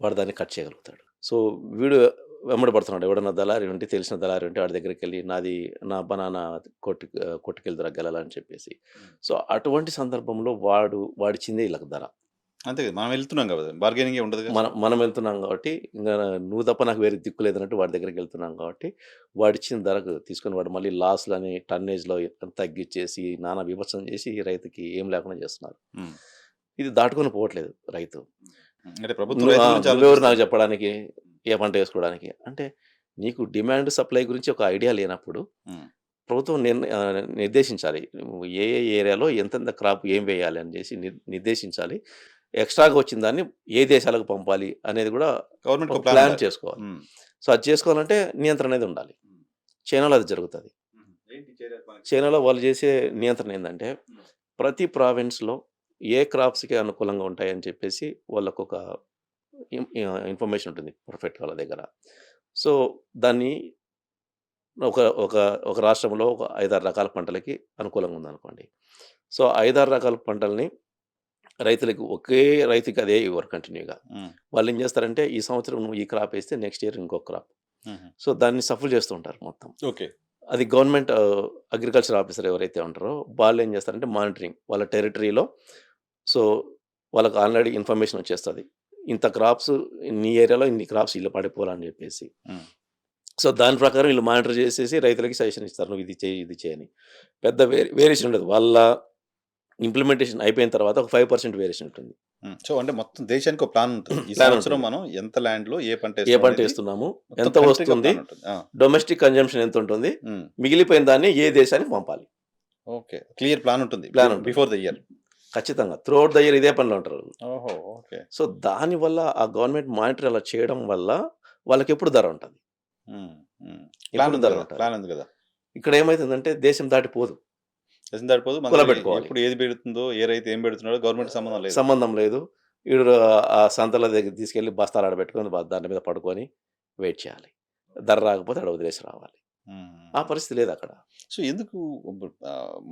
వాడు దాన్ని కట్ చేయగలుగుతాడు. సో వీడు వెంబడి పడుతున్నాడు. ఎవడన్నా దళారి ఉంటే, తెలిసిన దళారి ఉంటే వాడి దగ్గరికి వెళ్ళి నా బనానా కొట్టుకెళ్తురా గెలాలని చెప్పేసి. సో అటువంటి సందర్భంలో వాడిచ్చిందే వీళ్ళకి ధర. అంతే కదా, మనం వెళ్తున్నాం కదా, బార్గెనింగ్ ఉండదు కదా. మనం వెళ్తున్నాం కాబట్టి ఇంకా నువ్వు తప్ప నాకు వేరే దిక్కు లేదన్నట్టు వాడి దగ్గరికి వెళ్తున్నాం కాబట్టి వాడిచ్చిన ధరకు తీసుకొని వాడు మళ్ళీ లాస్లని టన్నేజ్లో తగ్గించేసి నానా విభత్సం చేసి రైతుకి ఏం లేకుండా చేస్తున్నారు. ఉమ్, ఇది దాటుకొని పోవట్లేదు రైతు. అంటే ప్రభుత్వం రైతుల గురించి నువ్వెవరు నాకు ఆలోచిస్తుంది. చెప్పడానికి ఏ పంట వేసుకోవడానికి అంటే నీకు డిమాండ్ సప్లై గురించి ఒక ఐడియా లేనప్పుడు ఉమ్, ప్రభుత్వం నిర్దేశించాలి. నువ్వు ఏ ఏ ఏరియాలో ఎంతెంత క్రాప్ ఏం వేయాలి అని చేసి నిర్దేశించాలి. ఎక్స్ట్రాగా వచ్చిన దాన్ని ఏ దేశాలకు పంపాలి అనేది కూడా గవర్నమెంట్ ఒక ఒక ప్లాన్ ప్లాన్ ఉండాలి. చేసుకోవాలి. ఉమ్, సో అది చేసుకోవాలంటే నియంత్రణ అనేది ఉండాలి. చైనాలో అది జరుగుతుంది. ఉమ్, ఏంటి చేయలేదు మనకి? చైనాలో వాళ్ళు చేసే నియంత్రణ ఏంటంటే ప్రతి ప్రావిన్స్లో ఏ క్రాప్స్కి అనుకూలంగా ఉంటాయని చెప్పేసి వాళ్ళకు ఒక ఇన్ఫర్మేషన్ ఉంటుంది పర్ఫెక్ట్ వాళ్ళ దగ్గర. సో దాన్ని ఒక ఒక ఒక రాష్ట్రంలో ఒక 5-6 రకాల పంటలకి అనుకూలంగా ఉందనుకోండి. సో 5-6 రకాల పంటల్ని రైతులకి ఒకే రైతుకి అదే ఇవ్వరు కంటిన్యూగా. ఉమ్, వాళ్ళు ఏం చేస్తారంటే ఈ సంవత్సరం నువ్వు ఈ క్రాప్ వేస్తే నెక్స్ట్ ఇయర్ ఇంకో క్రాప్. ఉమ్, సో దాన్ని సఫల్ చేస్తూ ఉంటారు మొత్తం. ఓకే. అది గవర్నమెంట్ అగ్రికల్చర్ ఆఫీసర్ ఎవరైతే ఉంటారో వాళ్ళు ఏం చేస్తారంటే మానిటరింగ్ వాళ్ళ టెరిటరీలో. సో వాళ్ళకి ఆల్రెడీ ఇన్ఫర్మేషన్ వచ్చేస్తుంది. ఇంత క్రాప్స్ నీ ఏరియాలో ఇన్ని క్రాప్స్ ఇల్లు పడిపోవాలని చెప్పేసి. ఉమ్, సో దాని ప్రకారం వీళ్ళు మానిటర్ చేసేసి రైతులకి సజెషన్ ఇస్తారు. నువ్వు ఇది చేయి, ఇది చేయని. పెద్ద వేరియేషన్ ఉండదు. వాళ్ళ ఇంప్లిమెంటేషన్ అయిపోయిన తర్వాత ఒక 5% వేరియేషన్ ఉంటుంది. ఉమ్. సో అంటే మొత్తం దేశానికి ఒక ప్లాన్ ఉంటుంది. ఈ ప్లాన్ సంవత్సరం ఉంటుంది. మనం ఎంత ల్యాండ్ లో ఏ పంట ఏ వేస్తున్నాం పంట అనేది వేస్తున్నాము, మొత్తం ఎంత country కి ఒక వస్తుంది, plan ఉంటుంది. డొమెస్టిక్ కన్జంప్షన్ ఎంత ఉంటుంది, ఉమ్, మిగిలిపోయిన దాన్ని ఏ దేశానికి పంపాలి. ఓకే, క్లియర్ ప్లాన్ ఉంటుంది ప్లాన్ ఉంటుంది. Before the year. ఖచ్చితంగా త్రూ అవుట్ ద ఇయర్ ఇదే పనిలో ఉంటారు. ఓహో, ఓకే. సో దానివల్ల ఆ గవర్నమెంట్ మానిటర్ అలా చేయడం వల్ల వాళ్ళకి ఎప్పుడు ధర ఉంటుంది. ఉమ్, ఉమ్. ఎప్పుడు ప్లాన్ ఉంది ధర కదా, ఉంటుంది. ప్లాన్ ఉంది కదా. ఇక్కడ ఏమవుతుందంటే దేశం దాటిపోదు, దేశం దాటిపోదు. మన కులబెట్టుకోవాలి. ఎప్పుడు ఏది పెడుతుందో, ఏ రైతు ఏం పెడుతున్నాడో గవర్నమెంట్ సంబంధం లేదు. సంబంధం లేదు. వీడు ఆ సంతల దగ్గర తీసుకెళ్ళి బస్తాలు ఆడబెట్టుకొని దాని మీద పడుకొని వెయిట్ చేయాలి. ధర రాకపోతే ఆడ వదిలేసి రావాలి. ఉమ్. ఆ పరిస్థితి లేదు అక్కడ. సో ఎందుకు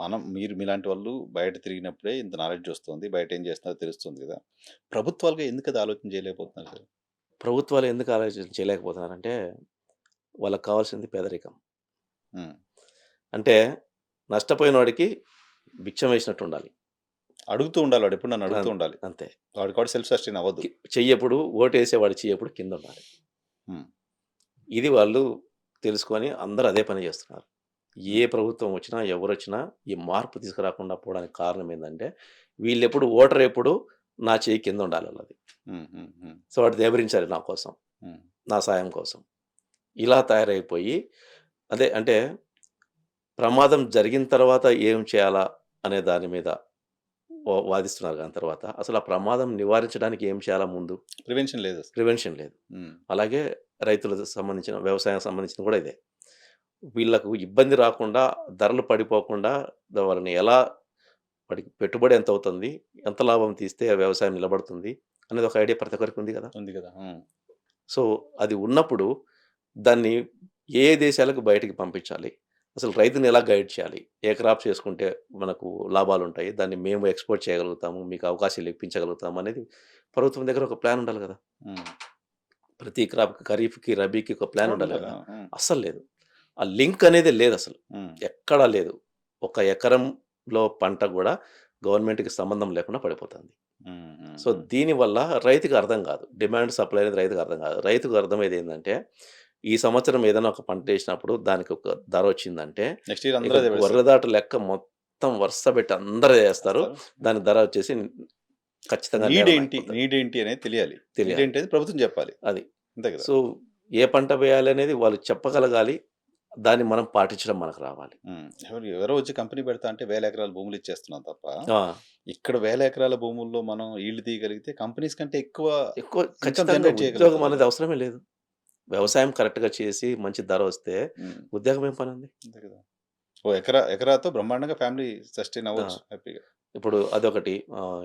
మనం మీలాంటి వాళ్ళు బయట తిరిగినప్పుడే ఇంత నాలెడ్జ్ వస్తుంది, బయట ఏం చేస్తున్నారో తెలుస్తుంది కదా, ప్రభుత్వాలుగా ఎందుకు అది ఆలోచన చేయలేకపోతున్నారు సార్? ప్రభుత్వాలు ఎందుకు ఆలోచన చేయలేకపోతున్నారంటే వాళ్ళకి కావాల్సింది పేదరికం. ఉమ్. అంటే నష్టపోయిన వాడికి భిక్షం వేసినట్టు ఉండాలి. అడుగుతూ ఉండాలి, వాడు ఎప్పుడు నన్ను అడుగుతూ ఉండాలి. అంతే. వాడికి వాడు సెల్ఫ్ సస్టైన్ అవ్వద్దు. చెయ్యప్పుడు ఓటేసేవాడు చెయ్యప్పుడు కింద ఉండాలి. ఉమ్. ఇది వాళ్ళు తెలుసుకొని అందరూ అదే పని చేస్తున్నారు. ఏ ప్రభుత్వం వచ్చినా ఎవరు వచ్చినా ఈ మార్పు తీసుకురాకుండా పోవడానికి కారణం ఏంటంటే వీళ్ళు ఎప్పుడు నా చేయి కింద ఉండాలి వాళ్ళది. ఉమ్, ఉమ్, ఉమ్, సో వాడు దేవరించాలి నా కోసం, ఉమ్. నా సాయం కోసం. ఇలా తయారైపోయి అదే అంటే ప్రమాదం జరిగిన తర్వాత ఏం చేయాలా అనే దాని మీద వాదిస్తున్నారు. దాని తర్వాత అసలు ఆ ప్రమాదం నివారించడానికి ఏం చేయాలా ముందు ప్రివెన్షన్ లేదు అసలు. ప్రివెన్షన్ లేదు. ఉమ్, అలాగే రైతులకు సంబంధించిన వ్యవసాయం సంబంధించిన కూడా ఇదే. వీళ్ళకు ఇబ్బంది రాకుండా ధరలు పడిపోకుండా వాళ్ళని ఎలా వాడికి పెట్టుబడి ఎంత అవుతుంది, ఎంత లాభం తీస్తే ఆ వ్యవసాయం నిలబడుతుంది అనేది ఒక ఐడియా ప్రతి ఒక్కరికి ఉంది కదా. ఉంది కదా. ఉమ్, సో అది ఉన్నప్పుడు దాన్ని ఏ దేశాలకు బయటికి పంపించాలి, అసలు రైతుని ఎలా గైడ్ చేయాలి, ఏ క్రాప్స్ చేసుకుంటే మనకు లాభాలు ఉంటాయి, దాన్ని మేము ఎక్స్పోర్ట్ చేయగలుగుతాము, మీకు అవకాశాలు ఇప్పించగలుగుతాము అనేది ప్రభుత్వం దగ్గర ఒక ప్లాన్ ఉండాలి కదా. ఉమ్. ప్రతి క్రాప్కి, ఖరీఫ్కి, రబీకి ఒక ప్లాన్ ఉండాలి ఉండాలి. కదా. ఉమ్, అస్సలు లేదు. ఆ లింక్ అనేది లేదు అసలు, ఉమ్, ఎక్కడా లేదు. ఒక ఎకరంలో పంట కూడా గవర్నమెంట్కి సంబంధం లేకుండా పడిపోతుంది. ఉమ్, ఉమ్, సో దీనివల్ల రైతుకి అర్థం కాదు. డిమాండ్ సప్లై అనేది రైతుకు అర్థం కాదు. రైతుకు అర్థమయ్యేది ఏంటంటే ఈ సంవత్సరం ఏదైనా ఒక పంట వేసినప్పుడు దానికి ఒక ధర వచ్చిందంటే నెక్స్ట్ ఇయర్ ఇక అందరూ అదే పెడతారు. వరదాట లెక్క మొత్తం వరుస పెట్టి అందరూ చేస్తారు. చేస్తారు. దాని ధర వచ్చేసి ఖచ్చితంగా నీడ్ నేరం ఏంటి, అయిపోతుంది. నీడ్ ఏంటి అనేది తెలియాలి. తెలియాలి. నీడ్ ఏంటి అనేది ప్రభుత్వం చెప్పాలి. అది. అంతే కదా. సో ఏ పంట వేయాలి అనేది వాళ్ళు చెప్పగలగాలి. దాన్ని మనం పాటించడం మనకు రావాలి. ఉమ్, ఎవరో వచ్చి కంపెనీ పెడతా అంటే 1000 ఎకరాల భూములు ఇచ్చేస్తున్నాం తప్ప, ఆ, ఇక్కడ 1000 ఎకరాల భూముల్లో మనం ఈల్డ్ తీయగలిగితే కంపెనీస్ కంటే ఎక్కువ ఎక్కువ ఇన్కమ్ ఖచ్చితంగా జనరేట్ ఉద్యోగం చేయగలుగుతాం అనేది కదా. అవసరమే లేదు. వ్యవసాయం కరెక్ట్గా చేసి మంచి ధర వస్తే ఉమ్, ఉద్యోగం ఏం పని ఉంది. అంతే కదా. ఓ ఎకరాతో బ్రహ్మాండంగా ఫ్యామిలీ సస్టైన్ అవ్వచ్చు హ్యాపీగా. ఇప్పుడు అదొకటి.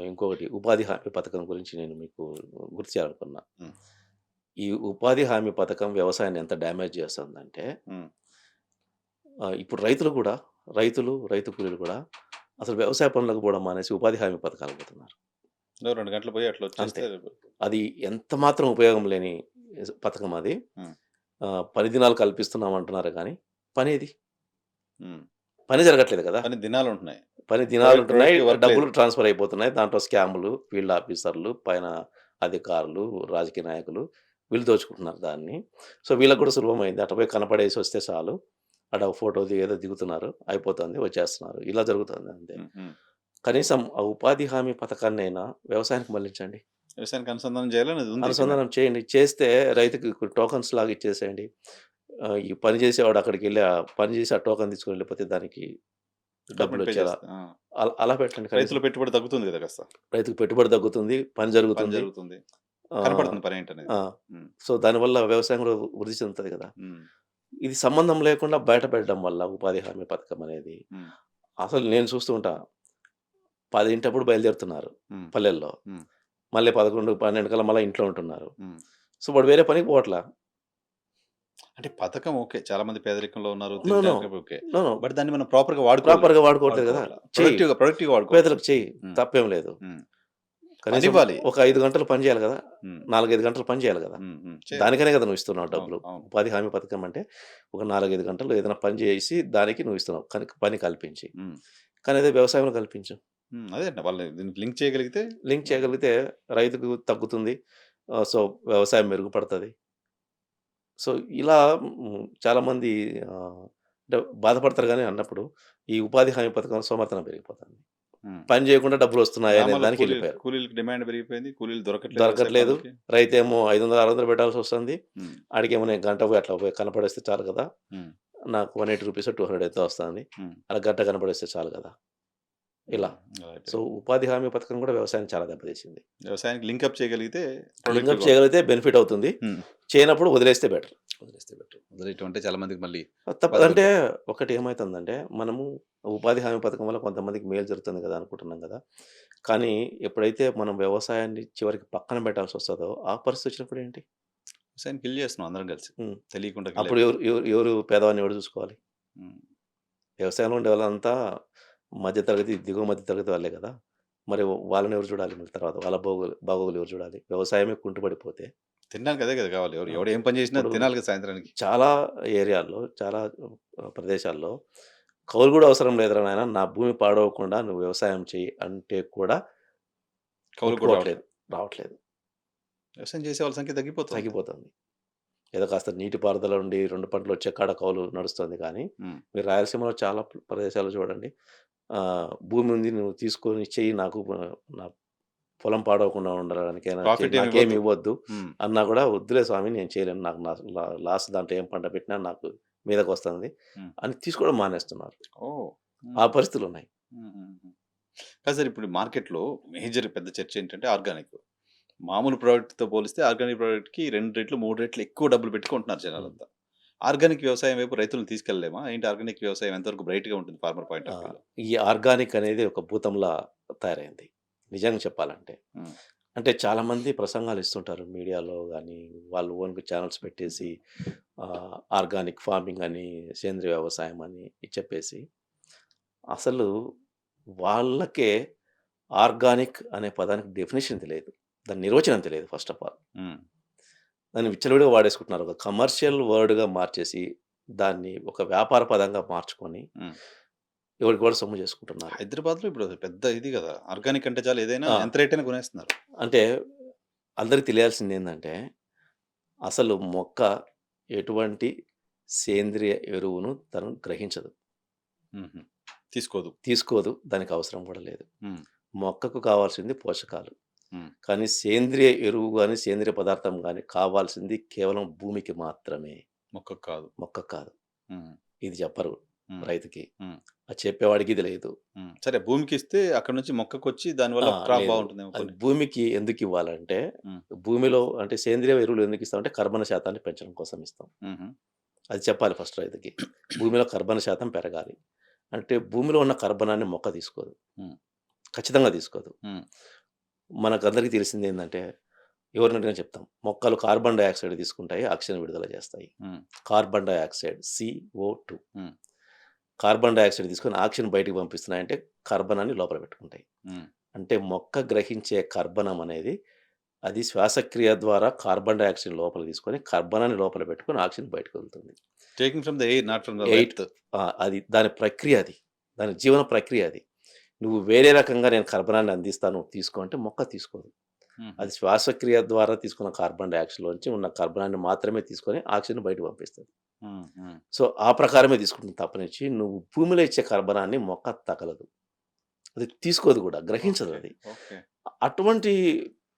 ఇంకొకటి ఉపాధి హామీ పథకం గురించి నేను మీకు గుర్తు చేయాలనుకున్నా. ఉమ్, ఈ ఉపాధి హామీ పథకం వ్యవసాయాన్ని ఎంత డ్యామేజ్ చేస్తుందంటే ఉమ్. ఇప్పుడు రైతు కూలీలు కూడా అసలు వ్యవసాయ పనులకు పోవడం మానేసి ఉపాధి హామీ పథకాలకు పోతున్నారు. 2 గంటలు పోయి అట్లా వచ్చేస్తే అది ఎంత మాత్రం ఉపయోగం లేని పథకం అది. ఉమ్. 10 దినాలు కల్పిస్తున్నాం అంటున్నారు కానీ పనేది? ఉమ్. పని జరగట్లేదు కదా! పని దినాలు ఉంటున్నాయి. పని దినాలు ఉంటున్నాయి, productive work డబ్బులు లేదు. ట్రాన్స్‌ఫర్ అయిపోతున్నాయి. దాంట్లో స్కాములు, ఫీల్డ్ ఆఫీసర్లు, పైన అధికారులు, రాజకీయ నాయకులు వీళ్ళు దోచుకుంటున్నారు దాన్ని. సో, వీళ్ళకి కూడా సులభమైంది. అటు పోయి కనపడేసి వస్తే చాలు. అక్కడ ఫోటో ఏదో దిగుతున్నారు, అయిపోతుంది, వచ్చేస్తున్నారు. ఇలా జరుగుతుంది అంతే. ఉమ్. ఉమ్. కనీసం ఆ ఉపాధి హామీ పథకాన్నైనా వ్యవసాయానికి మళ్లించండి. వ్యవసాయానికి అనుసంధానం చేయాలని అది ఉంది. అనుసంధానం చేయండి. చేస్తే రైతుకి టోకన్స్ లాగా ఇచ్చేసేయండి. ఈ పని చేసేవాడు అక్కడికెళ్ళి ఆ పని చేసి ఆ టోకెన్ తీసుకొని వెళ్ళిపోతే దానికి డబ్బులు Government pay వచ్చేలా చేస్తా. అలా పెట్టండి. కనీసం రైతుల పెట్టుబడి తగ్గుతుంది కదా కాస్త. రైతుకు పెట్టుబడి తగ్గుతుంది, పని పని జరుగుతుంది. జరుగుతుంది. ఆ, కనపడుతుంది పని ఏంటనేది. ఆ. ఉమ్. సో, దానివల్ల వ్యవసాయం కూడా వృద్ధి చెందుతుంది కదా! ఉమ్. ఇది సంబంధం లేకుండా బయట పెట్టడం వల్ల ఉపాధి హామీ పథకం అనేది ఉమ్. అసలు నేను చూస్తూ ఉంటా. 10 బయలుదేరుతున్నారు ఉమ్. పల్లెల్లో. ఉమ్. మళ్ళీ 11, 12 కల్లా మళ్ళీ ఇంట్లో ఉంటున్నారు. ఉమ్. సో, వాడు వేరే పనికి పోవట్లా. అంటే పథకం ఓకే, చాలా మంది పేదరికంలో ఉన్నారు, నో నో తినడానికి ఓకే, నో నో బట్ దాన్ని మనం ప్రాపర్ గా వాడుకోవాలి. ప్రాపర్‌గా వాడుకోవట్లేదు కదా! చెయ్యి. ప్రొడక్టివ్ వాడుకోవాలి. పేదలకు చెయ్యి. ఉమ్. తప్పేం లేదు. ఉమ్. కనీసం పనివ్వాలి. ఒక 5 గంటలు పని చేయాలి కదా! ఉమ్. 4, 5 గంటలు పని చేయాలి కదా! ఉమ్. ఉమ్. చేయాలి. దానికనే కదా నువ్వు ఇస్తున్నావు అవును, డబ్బులు. అవును. ఉపాధి హామీ పథకం అంటే ఒక 4, 5 గంటలు ఏదైనా పని చేసి దానికి నువ్వు ఇస్తున్నావు. పని కల్పించి. ఉమ్. కానీ అదే వ్యవసాయంలో కల్పించు. ఉమ్. అదే అండి, వాళ్ళు దీనికి లింక్ చేయగలిగితే లింక్ చేయగలిగితే రైతుకు తగ్గుతుంది. సో, వ్యవసాయం మెరుగుపడుతుంది. సో, ఇలా చాలామంది అంటే బాధపడతారు కానీ అన్నప్పుడు ఈ ఉపాధి హామీ పథకం సోమర్థనం పెరిగిపోతుంది. ఉమ్. పని చేయకుండా డబ్బులు వస్తున్నాయి అనే గ్రామాల్లో దానికి వెళ్ళిపోయారు. కూలీలకు డిమాండ్ పెరిగిపోయింది, కూలీలు దొరకట్లేదు దొరకట్లేదు. వ్యవసాయ పనులకి. రైతు ఏమో 500, 600 పెట్టాల్సి వస్తుంది. ఉమ్. ఆడికేమో నేను గంట పోయి అట్లా పోయి కనపడేస్తే చాలు కదా! ఉమ్. నాకు 180 రూపీస్ 200 అయితే వస్తుంది. ఉమ్. అలా గంట కనపడేస్తే చాలు కదా! ఇలా. Right. సో, ఉపాధి హామీ పథకం కూడా వ్యవసాయాన్ని చాలా దెబ్బతీసింది. వ్యవసాయానికి లింకప్ చేయగలిగితే లింకప్ productive గా చేయగలిగితే బెనిఫిట్ అవుతుంది. ఉమ్. చేయనప్పుడు వదిలేస్తే బెటర్. వదిలేస్తే better. వదిలేయటం అంటే చాలా మందికి మళ్ళీ అంటే ఒకటి ఏమవుతుందంటే మనము ఉపాధి హామీ పథకం వల్ల కొంతమందికి మేలు జరుగుతుంది కదా అనుకుంటున్నాం కదా! కానీ ఎప్పుడైతే మనం వ్యవసాయాన్ని చివరికి పక్కన పెట్టాల్సి వస్తుందో ఆ పరిస్థితి వచ్చినప్పుడు ఏంటి? వ్యవసాయాన్ని కిల్ చేస్తున్నాం అందరం కలిసి, ఉమ్. తెలియకుండా అప్పుడు ఎవరు పేదవాడిని ఎవరు చూసుకోవాలి? వ్యవసాయంలో ఉండే వాళ్ళంతా మధ్యతరగతి, దిగువ మధ్యతరగతి వాళ్ళే కదా! మరి వాళ్ళని ఎవరు చూడాలి? మళ్ళీ తర్వాత వాళ్ళ బాగోగులు ఎవరు చూడాలి? వ్యవసాయమే కుంటుపడిపోతే తినడానికి అదే కదా కావాలి. ఎవడు ఏం పని చేసినా ఇప్పుడు తినాలి కదా సాయంత్రానికి. చాలా ఏరియాల్లో, చాలా ప్రదేశాల్లో కౌలు కూడా అవసరం లేదురా నాయన, నా భూమి పాడవకుండా నువ్వు వ్యవసాయం చెయ్యి అంటే కూడా కౌలు కూడా ఒప్పుకోవట్లేదు, రావట్లేదు, వ్యవసాయం చేసే వాళ్ళ సంఖ్య తగ్గిపోతుంది. తగ్గిపోతుంది. ఏదో కాస్త నీటిపారుదల ఉండి 2 పంటలు వచ్చే కాడ కౌలు నడుస్తుంది కానీ ఉమ్. మీరు రాయలసీమలో చాలా ప్రదేశాలు చూడండి, భూమి ఉంది నువ్వు తీసుకొని చెయ్యి, నాకు నా పొలం పాడవకుండా ఉండడానికి Profit ఏమి నాకేమి ఇవ్వద్దు ఉమ్. అన్నా కూడా వద్దులే స్వామి నేను చేయలేను, నాకు లాస్ దాంట్లో ఏం పంట పెట్టినా నాకు మీదకి వస్తుంది ఉమ్. అని తీసుకోవడం మానేస్తున్నారు. ఓ. ఆ పరిస్థితులు ఉన్నాయి. కాదు సార్, ఇప్పుడు మార్కెట్లో మేజర్ పెద్ద చర్చ ఏంటంటే ఆర్గానిక్. మామూలు ప్రోడక్ట్తో పోలిస్తే ఆర్గానిక్ ప్రోడక్ట్కి 2 రెట్లు 3 రెట్లు ఎక్కువ డబ్బులు పెట్టుకుంటున్నారు జనాలంతా. ఆర్గానిక్ వ్యవసాయం వైపు రైతులను తీసుకెళ్ళలేమా ఏంటి? ఆర్గానిక్ వ్యవసాయం ఎంతవరకు బ్రైట్గా ఉంటుంది ఫార్మర్ పాయింట్ ఆఫ్ వ్యూలో? ఈ ఆర్గానిక్ అనేది ఒక భూతంలా తయారైంది నిజంగా చెప్పాలంటే. అంటే చాలామంది ప్రసంగాలు ఇస్తుంటారు మీడియాలో కానీ, వాళ్ళు ఓన్గా ఛానల్స్ పెట్టేసి ఆర్గానిక్ ఫార్మింగ్ అని, సేంద్రియ వ్యవసాయం అని చెప్పేసి అసలు వాళ్ళకే ఆర్గానిక్ అనే పదానికి డెఫినేషన్ తెలియదు, దాని నిర్వచనం తెలియదు. ఫస్ట్ ఆఫ్ ఆల్ దాన్ని విచ్చలవిడిగా వాడేసుకుంటున్నారు. ఒక కమర్షియల్ వర్డ్గా మార్చేసి దాన్ని ఒక వ్యాపార పదంగా మార్చుకొని ఎవరికి కూడా సొమ్ము చేసుకుంటున్నారు. హైదరాబాద్లో ఇప్పుడు పెద్ద ఇది కదా, ఆర్గానిక్ అంటే చాలా ఏదైనా ఎంత రేట్ అయినా కొనేస్తున్నారు. అంటే అందరికి తెలియాల్సింది ఏంటంటే అసలు మొక్క ఎటువంటి సేంద్రియ ఎరువును తను గ్రహించదు, తీసుకోదు, దానికి అవసరం కూడా లేదు. మొక్కకు కావాల్సింది పోషకాలు. కానీ సేంద్రియ ఎరువు కానీ సేంద్రియ పదార్థం కానీ కావాల్సింది కేవలం భూమికి మాత్రమే, మొక్క కాదు. ఇది చెప్పరు రైతుకి, అది చెప్పేవాడికి ఇది లేదు. సరే, భూమికి ఇస్తే అక్కడ నుంచి మొక్కకు వచ్చి దానివల్ల క్రాప్ బాగుంటుంది. భూమికి ఎందుకు ఇవ్వాలంటే భూమిలో అంటే సేంద్రియ ఎరువులు ఎందుకు ఇస్తామంటే కర్బన శాతాన్ని పెంచడం కోసం ఇస్తాం. అది చెప్పాలి ఫస్ట్ రైతుకి. భూమిలో కర్బన శాతం పెరగాలి అంటే భూమిలో ఉన్న కర్బనాన్ని మొక్క తీసుకోదు, ఖచ్చితంగా తీసుకోదు. మనకు అందరికీ తెలిసింది ఏంటంటే ఎవరిని అడిగినా చెప్తాం. మొక్కలు కార్బన్ డయాక్సైడ్ తీసుకుంటాయి, ఆక్సిజన్ విడుదల చేస్తాయి. హ్మ్. Carbon dioxide CO2. హ్మ్. కార్బన్ డయాక్సైడ్ తీసుకొని ఆక్సిజన్ బయటికి పంపిస్తున్నాయంటే కర్బనాన్ని లోపల పెట్టుకుంటాయి. హ్మ్. అంటే మొక్క గ్రహించే కర్బనం అనేది అది శ్వాసక్రియ ద్వారా కార్బన్ డయాక్సైడ్ లోపలికి తీసుకొని కర్బనాన్ని లోపల పెట్టుకొని ఆక్సిజన్ బయటకు వెళ్తుంది. Taking from the air, not from the eight earth. అది దాని ప్రక్రియ అది. దాని జీవన ప్రక్రియ అది. నువ్వు వేరే రకంగా నేను కర్బనాన్ని అందిస్తాను తీసుకో అంటే మొక్క తీసుకోదు. హుహు. అది శ్వాసక్రియ ద్వారా తీసుకున్న కార్బన్ డయాక్సైడ్‌లోంచి ఉన్న కర్బనాన్ని మాత్రమే తీసుకొని ఆక్సిజన్ బయటకు పంపిస్తది. హ్మ్. హ్మ్. సో, ఆ ప్రకారమే తీసుకుంటుంది తప్పనిచ్చి నువ్వు భూమిలో ఇచ్చే కర్బనాన్ని మొక్క తగలదు. అది తీసుకోదు గూడా. గ్రహించదు ఓకే. అది. ఓకే. అటువంటి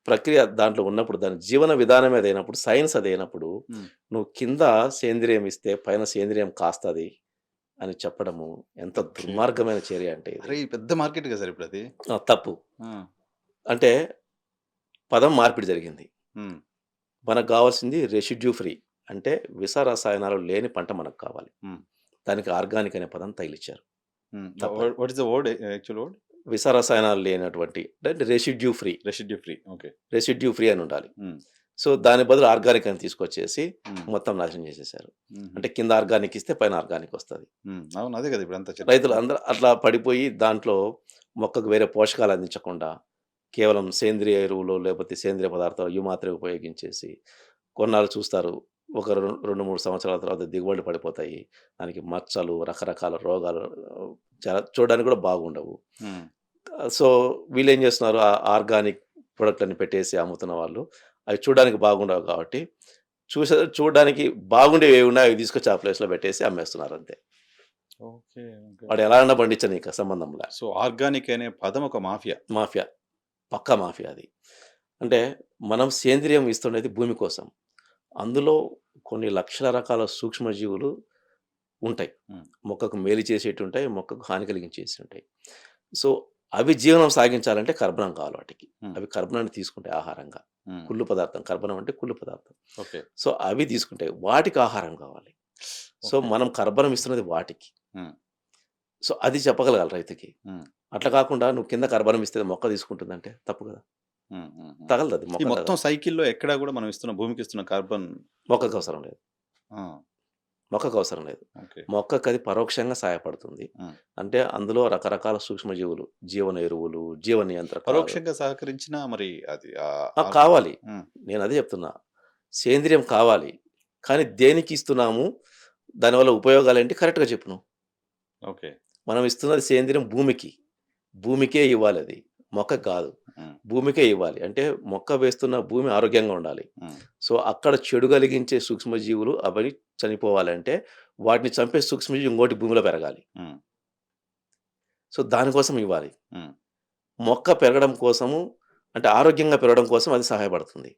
ప్రక్రియ దాంట్లో ఉన్నప్పుడు దాని జీవన విధానమే అదైనప్పుడు, సైన్స్ అదైనప్పుడు హ్మ్. నువ్వు కింద సేంద్రియం ఇస్తే పైన సేంద్రియం కాస్తది అని చెప్పడము ఎంత ఓకే. దుర్మార్గమైన చర్య అంటే ఇది. అరే! ఇది పెద్ద మార్కెట్ కదా సార్ ఇప్పుడది. తప్పు. ఆ! అంటే పదం మార్పిడి జరిగింది. హ్మ్. మనకు గావాల్సింది రెసిడ్యూ ఫ్రీ. అంటే విష రసాయనాలు లేని పంట మనకు కావాలి. హ్మ్. దానికి ఆర్గానిక్ అనే పదం తగిలిచ్చారు. హ్మ్. తప్పది. What is the word, actual word? విష రసాయనాలు లేనటువంటి అంటే residue free. Residue free. Okay. Residue free అని ఉండాలి. హ్మ్. సో, దాని బదులు ఆర్గానిక్ అని తీసుకొచ్చేసి హ్మ్. మొత్తం నాశనం చేసేసారు. హుహు. అంటే కింద ఆర్గానిక్ ఇస్తే పైన ఆర్గానిక్ వస్తది. హ్మ్. అవును. అదే కదా ఇప్పుడంతా చర్చ. రైతులు అందరూ అట్లా పడిపోయి దాంట్లో మొక్కకు వేరే పోషకాలు అందించకుండా కేవలం సేంద్రియ ఎరువులు లేకపోతే సేంద్రియ పదార్థాలు ఇవి మాత్రమే ఉపయోగించేసి కొన్నాళ్ళు చూస్తారు. ఒక 2, 3 సంవత్సరాల తర్వాత దిగుబడులు పడిపోతాయి. దానికి మచ్చలు, రకరకాల రోగాలు చాలా చూడడానికి కూడా బాగుండవు. హ్మ్. సో, వీళ్ళేం చేస్తున్నారు ఆర్గానిక్ ప్రొడక్ట్‌లని పెట్టేసి అమ్ముతున్న వాళ్ళు అవి చూడడానికి బాగుండవు కాబట్టి చూడడానికి బాగుండేవి ఏవి ఉన్నాయో అవి తీసుకొచ్చి ఆ ప్లేస్‌లో పెట్టేసి అమ్మేస్తున్నారు అంతే. ఓకే. ఓకే. వాడు ఎలా అన్నా పండించనీక సంబంధంలా. సో, ఆర్గానిక్ అనే పదం ఒక మాఫియా. మాఫియా. పక్కా మాఫియా అది. అంటే మనం సేంద్రియం ఇస్తుండేది భూమి కోసం. అందులో కొన్ని లక్షల రకాల సూక్ష్మజీవులు ఉంటాయి. హ్మ్. మొక్కకు మేలు చేసేటివుంటాయి. మొక్కకు హాని కలిగించేసుంటాయి. సో, అవి జీవనం సాగించాలంటే కర్బనం కావాలి వాటికి. హ్మ్. అవి కర్బనాన్ని తీసుకుంటాయి ఆహారంగా. హ్మ్. కుళ్ళు పదార్థం. కర్బనం అంటే కుళ్ళు పదార్థం. ఓకే. సో, అవి తీసుకుంటాయి. వాటికి ఆహారం కావాలి. So, okay. మనం కర్బనం ఇస్తున్నది వాటికి. హ్మ్. సో, అది చెప్పగలగాలి రైతుకి. హ్మ్. అట్లా కాకుండా నువ్వు కింద కర్బనం ఇస్తే మొక్క తీసుకుంటుందంటే తప్పు కదా! హ్మ్. హ్మ్. హ్మ్. తగలదది. ఈ మొక్క మొత్తం తగలదు. సైకిల్‌లో ఎక్కడా గూడా మనం ఇస్తున్న భూమికిస్తున్న కార్బన్. మొక్కకు అవసరం లేదు. ఆ! మొక్కకు అవసరం లేదు. ఓకే. మొక్కకది పరోక్షంగా సహాయపడుతుంది. హ్మ్. అంటే అందులో రకరకాల సూక్ష్మజీవులు, జీవన ఎరువులు, జీవ నియంత్రకాలు పరోక్షంగా సహకరించినా మరి అది కావాలి. హ్మ్. నేనదే చెప్తున్నా. సేంద్రియం కావాలి. కానీ దేనికి ఇస్తున్నాము? దానివల్ల ఉపయోగాలేంటి కరెక్ట్‌గా చెప్పు నువ్వు. ఓకే. మనం ఇస్తున్నది సేంద్రియం భూమికి. భూమికే ఇవ్వాలది. మొక్కకి కాదు. హ్మ్. భూమికే ఇవ్వాలి. అంటే మొక్క వేస్తున్న భూమి ఆరోగ్యంగా ఉండాలి. హ్మ్. సో, అక్కడ చెడు కలిగించే సూక్ష్మజీవులు అవన్నీ చనిపోవాలంటే వాటిని చంపే సూక్ష్మజీవి ఇంకోటి భూమిలో పెరగాలి. హ్మ్. సో, దానికోసం ఇవ్వాలి. హ్మ్. మొక్క పెరగడం కోసము అంటే ఆరోగ్యంగా పెరగడం కోసం అది సహాయపడుతుంది.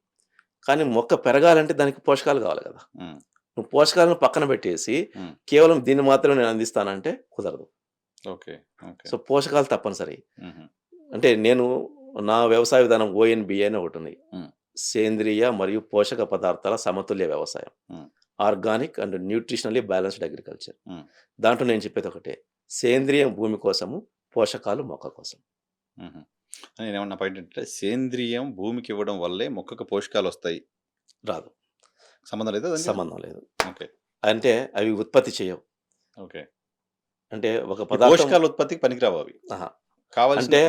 కానీ మొక్క పెరగాలంటే దానికి పోషకాలు కావాలి కదా! హ్మ్. నువ్వు పోషకాలను పక్కన పెట్టేసి హ్మ్. కేవలం దీన్ని మాత్రమే నేను అందిస్తానంటే కుదరదు. ఓకే. ఓకే. సో, పోషకాలు తప్పనిసరి. హుహు. అంటే నేను నా వ్యవసాయ విధానం ONBA అని ఒకటుంది. హ్మ్. సేంద్రియ మరియు పోషక పదార్థాల సమతుల్య వ్యవసాయం. Hmm. Organic and nutritionally balanced agriculture. Hmm. దాంట్లో నేను చెప్పేది ఒకటే. సేంద్రియం భూమి కోసము, పోషకాలు మొక్క కోసం. హుహు. నేనేమన్నా పాయింట్ ఏంటంటే సేంద్రియం భూమికివ్వడం వల్లే మొక్కకు పోషకాలొస్తాయి. రాదు. సంబంధం లేదా దానికి? సంబంధం లేదు. ఓకే. అంటే అవి ఉత్పత్తి చేయవు. ఓకే. అంటే ఒక ఈ పదార్థం పోషకాల ఉత్పత్తికి పనికిరావవి. అహా! కావాల్సిన అంటే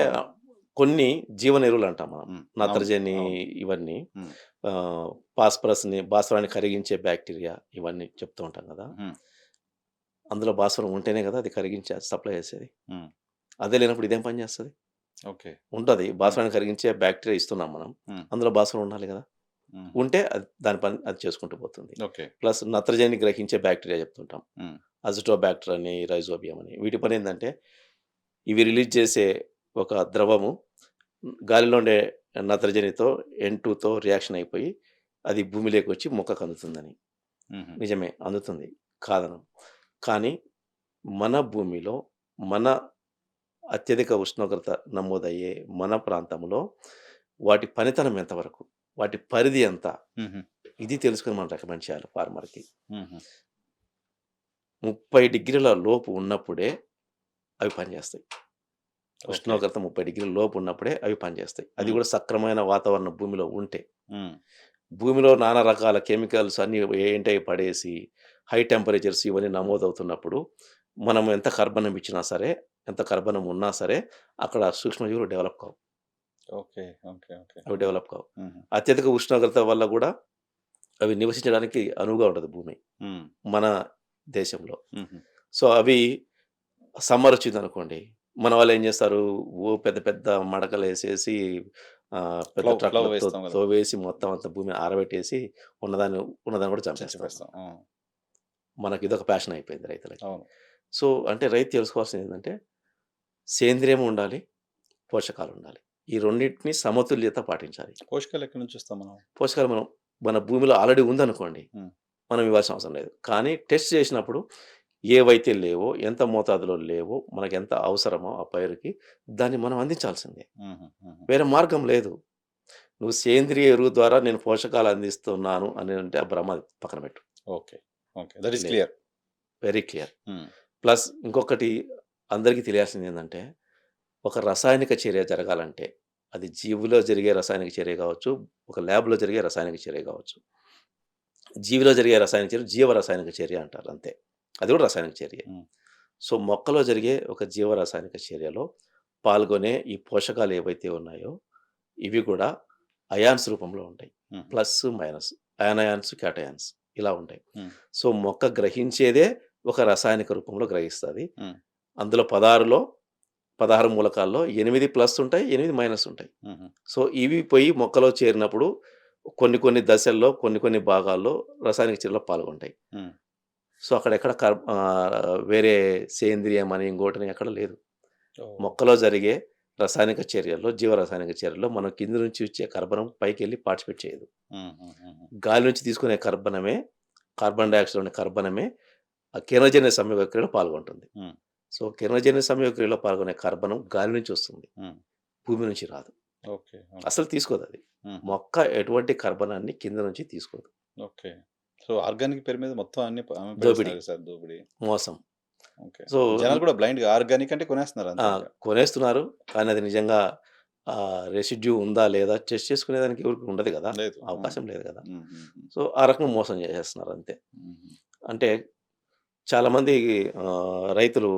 కొన్ని జీవన ఎరువులు అంటాం మనం. హ్మ్. అవును. నత్రజని అవును. ఇవన్నీ హ్మ్. భాస్వరాన్ని కరిగించే బ్యాక్టీరియా ఇవన్నీ చెప్తూ ఉంటాం కదా! హ్మ్. అందులో భాస్వరం ఉంటేనే కదా అది కరిగించి సప్లై చేసేది. హ్మ్. అదే లేనప్పుడు ఇదేం పని చేస్తది? ఓకే. ఉంటది. హ్మ్. భాస్వరాన్ని కరిగించే బ్యాక్టీరియా ఇస్తున్నాం మనం. హ్మ్. అందులో భాస్వరం ఉండాలి కదా! హుహు. ఉంటే అది దాని పని అది చేసుకుంటూ పోతుంది. ఓకే. ప్లస్ నత్రజనిని గ్రహించే బ్యాక్టీరియా చెప్తుంటాం. హ్మ్. అజిటోబాక్టర్ అని, రైజోబియం అని. వీటి పనేందంటే ఇవి రిలీజ్ చేసే ఒక ద్రవము గాలిలో ఉండే నత్రజనితో N2తో రియాక్షన్ అయిపోయి అది భూమిలోకొచ్చి మొక్కకు అందుతుందని. హుహు. నిజమే అందుతుంది. కాదనం. కానీ మన భూమిలో మన అత్యధిక ఉష్ణోగ్రత నమోదయ్యే మన ప్రాంతంలో వాటి పనితనం ఎంతవరకు? వాటి పరిధి ఎంత? హుహు. ఇది తెలుసుకొని మనం రికమెండ్ చేయాలి ఫార్మర్‌కి. హుహు. 30 డిగ్రీల లోపు ఉన్నప్పుడే అవి పనిచేస్తాయి. ఉష్ణోగ్రత 30 డిగ్రీల లోపు ఉన్నప్పుడే అవి పనిచేస్తాయి. అది హ్మ్. కూడా సక్రమైన వాతావరణం భూమిలో ఉంటే. హ్మ్. భూమిలో నానా రకాల కెమికల్స్ అన్నీ ఏంటవి పడేసి, హై టెంపరేచర్స్ ఇవన్నీ నమోదవుతున్నప్పుడు, మనం ఎంత కర్బనం ఇచ్చినా సరే, ఎంత కర్బనం ఉన్నా సరే, అక్కడ సూక్ష్మజీవులు డెవలప్ కావు. ఓకే. ఓకే. ఓకే. అవి డెవలప్ కావు. హుహు. అత్యధిక ఉష్ణోగ్రత వల్ల గూడా అవి నివసించడానికి అనువుగా ఉండదు భూమి. హ్మ్. మన దేశంలో. హుహు. సో, అవి సమ్మర్ వచ్చిందనుకోండి, మన వాళ్ళేం జేస్తారు, పెద్ద పెద్ద మడకలేసేసి పెద్ద ఫ్లవ్ ట్రక్కులతో వేస్తాం గదా! తోవేసి మొత్తం అంతా భూమిని ఆరబెట్టేసి ఉన్నదాన్ని ఉన్నదాన్ని గూడా చంపేస్తారు. చచ్చిపేస్తాం. ఆ! మనకిదొక ప్యాషన్ అయిపోయింది రైతులకి. అవును. సో, అంటే రైతు తెలుసుకోవాల్సిందేంటంటే, సేంద్రియం ఉండాలి, పోషకాలుండాలి. ఈ రెండిటిని సమతుల్యత పాటించాలి. పోషకాలు ఎక్కడి నుంచి ఇస్తాం మనం? పోషకాలు మన భూమిలో ఆల్రెడీ ఉందనుకోండి, హ్మ్. మనం ఇవ్వాల్సిన అవసరం లేదు. కానీ టెస్ట్ చేసినప్పుడు ఏవైతే లేవో, ఎంత మోతాదులో లేవో, మనకెంత అవసరమో ఆ పైరుకి, దాన్ని మనం అందించాల్సిందే. హుహు. హుహు. వేరే మార్గం లేదు. నువ్వు సేంద్రియ ఎరువు ద్వారా నేను పోషకాలు అందిస్తున్నాను అని అంటే ఆ భ్రమ పక్కన పెట్టు. ఓకే. ఓకే. దట్ ఈస్ లేదు. క్లియర్. Very clear. హ్మ్. ప్లస్ ఇంకొకటి అందరికీ తెలియాల్సిందేందంటే, ఒక రసాయనిక చర్య జరగాలంటే, అది జీవిలో జరిగే రసాయనిక చర్య కావచ్చు, ఒక ల్యాబ్‌లో జరిగే రసాయనిక చర్య కావచ్చు. జీవిలో జరిగే రసాయనిక చర్య జీవ రసాయనిక చర్య అంటారు అంతే. అది కూడా రసాయనిక చర్యే. హ్మ్. సో, మొక్కలో జరిగే ఒక జీవ రసాయనిక చర్యలో పాల్గొనే ఈ పోషకాలు ఏవైతే ఉన్నాయో, ఇవి కూడా అయాన్స్ రూపంలో ఉంటాయి. హుహు. Plus, minus. యానయాన్స్, క్యాటయాన్స్ ఇలా ఉంటాయి. హ్మ్. సో, మొక్క గ్రహించేదే ఒక రసాయనిక రూపంలో గ్రహిస్తది. హ్మ్. అందులో 16 మూలకాల్లో 8 ప్లస్ ఉంటాయి, 8 మైనస్ ఉంటాయి. హుహు. సో, ఇవి పోయి మొక్కలో చేరినప్పుడు కొన్ని కొన్ని దశల్లో, కొన్ని కొన్ని భాగాల్లో రసాయనిక చర్యలో పాల్గొంటాయి. హ్మ్. సో, అక్కడెక్కడ వేరే సేంద్రియం అని ఇంకోటని ఎక్కడ లేదు. ఓహ్! మొక్కలో జరిగే రసాయనిక చర్యల్లో, జీవ రసాయనిక చర్యల్లో మనం కింద నుంచి వచ్చే కర్బనం పైకెళ్ళి పార్టిసిపేట్ చేయదు. హుహుహుహు. గాలి నుంచి తీసుకునే కర్బనమే, కార్బన్ డయాక్సైడ్‌లోని కర్బనమే ఆ కిరణజన్య సంయోగక్రియలో పాల్గొంటుంది. హ్మ్. సో, కిరణజన్య సంయోగక్రియలో పాల్గొనే కర్బనం గాలి నుంచి వస్తుంది. హ్మ్. భూమి నుంచి రాదు. ఓకే. ఓకే. అసలు తీసుకోదది. హుహు. మొక్క ఎటువంటి కర్బనాన్ని కింద నుంచి తీసుకోదు. ఓకే. సో, ఆర్గానిక్ పేరు మీద మొత్తం అన్నీ ఆమె దోపిడీ, పడేస్తున్నారు సార్ దోపిడీ. మోసం. ఓకే. సో, జనాలు కూడా బ్లైండ్‌గా ఆర్గానిక్ అంటే కొనేస్తున్నారు ఆ! అంతే ఇంక. కొనేస్తున్నారు. కానీ అది నిజంగా రెసిడ్యూ ఉందా? లేదా? టెస్ట్ చేసుకునేదానికి ఎవరికీ ఉండదు గదా! లేదు. హ్మ్. అవకాశం లేదు గదా! హ్మ్. హ్మ్. హ్మ్. సో, ఆ రకంగా మోసం చేసేస్తున్నారు అంతే. హుహు. అంటే చాలామంది రైతులు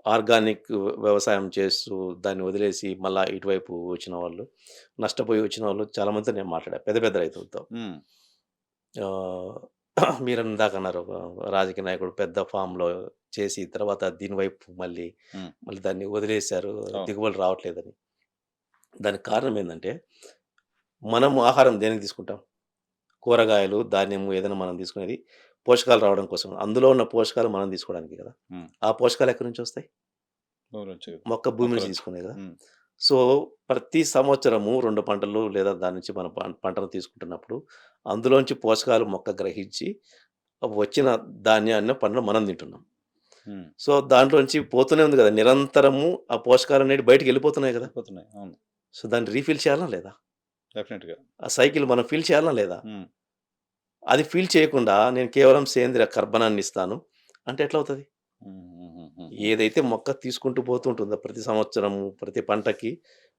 ఆర్గానిక్ వ్యవసాయం చేస్తూ దాన్ని వదిలేసి మళ్ళా ఇటువైపు వచ్చిన వాళ్ళు, నష్టపోయి వచ్చిన వాళ్ళు చాలామందితో నేను మాట్లాడా. పెద్ద పెద్ద రైతులతో. హ్మ్. ఆహ్, మీరిందాకన్నారు రాజకీయ నాయకుడు పెద్ద ఫామ్‌లో చేసి తర్వాత దీని వైపు హ్మ్. మళ్ళీ దాన్ని వదిలేసారు. అవును. దిగుబడులు రావట్లేదని. దానికి కారణం ఏందంటే, మనం ఆహారం దేనికి తీసుకుంటాం? కూరగాయలు, ధాన్యము ఏదైనా మనం తీసుకునేది పోషకాలు రావడం కోసం. అందులో ఉన్న పోషకాలు మనం తీసుకోవడానికి కదా! హ్మ్. ఆ పోషకాలు ఎక్కడి నుంచొస్తాయి? ఊరొచ్చు కదా! మొక్క భూమి నుంచి మొక్కలోంచి. తీసుకునేది కదా! హ్మ్. సో, ప్రతి సంవత్సరము 2 పంటలు లేదా దాని నుంచి మనం పంటను తీసుకుంటున్నప్పుడు, అందులోంచి పోషకాలు మొక్క గ్రహించి, వచ్చిన ధాన్యాన్ని, పంటను మనం తింటున్నాం. హ్మ్. సో, దాంట్లోంచి పోతూనే ఉంది కదా! నిరంతరము ఆ పోషకాలనేవి బయటికెళ్ళిపోతున్నాయి కదా! వెళ్ళిపోతున్నాయి. అవును. సో, దాన్ని రీఫిల్ చేయాలా లేదా? డెఫినెట్‌గా. ఆ సైకిల్ మనం ఫిల్ చేయాలా లేదా? హ్మ్. అది ఫీల్ చేయకుండా నేను కేవలం సేంద్రియ కర్బనాన్ని ఇస్తాను అంటే ఎట్లవుతది? హుహుహుహుహు. ఏదైతే మొక్క తీసుకుంటూ పోతుంటుందో ప్రతి సంవత్సరము, ప్రతి పంటకి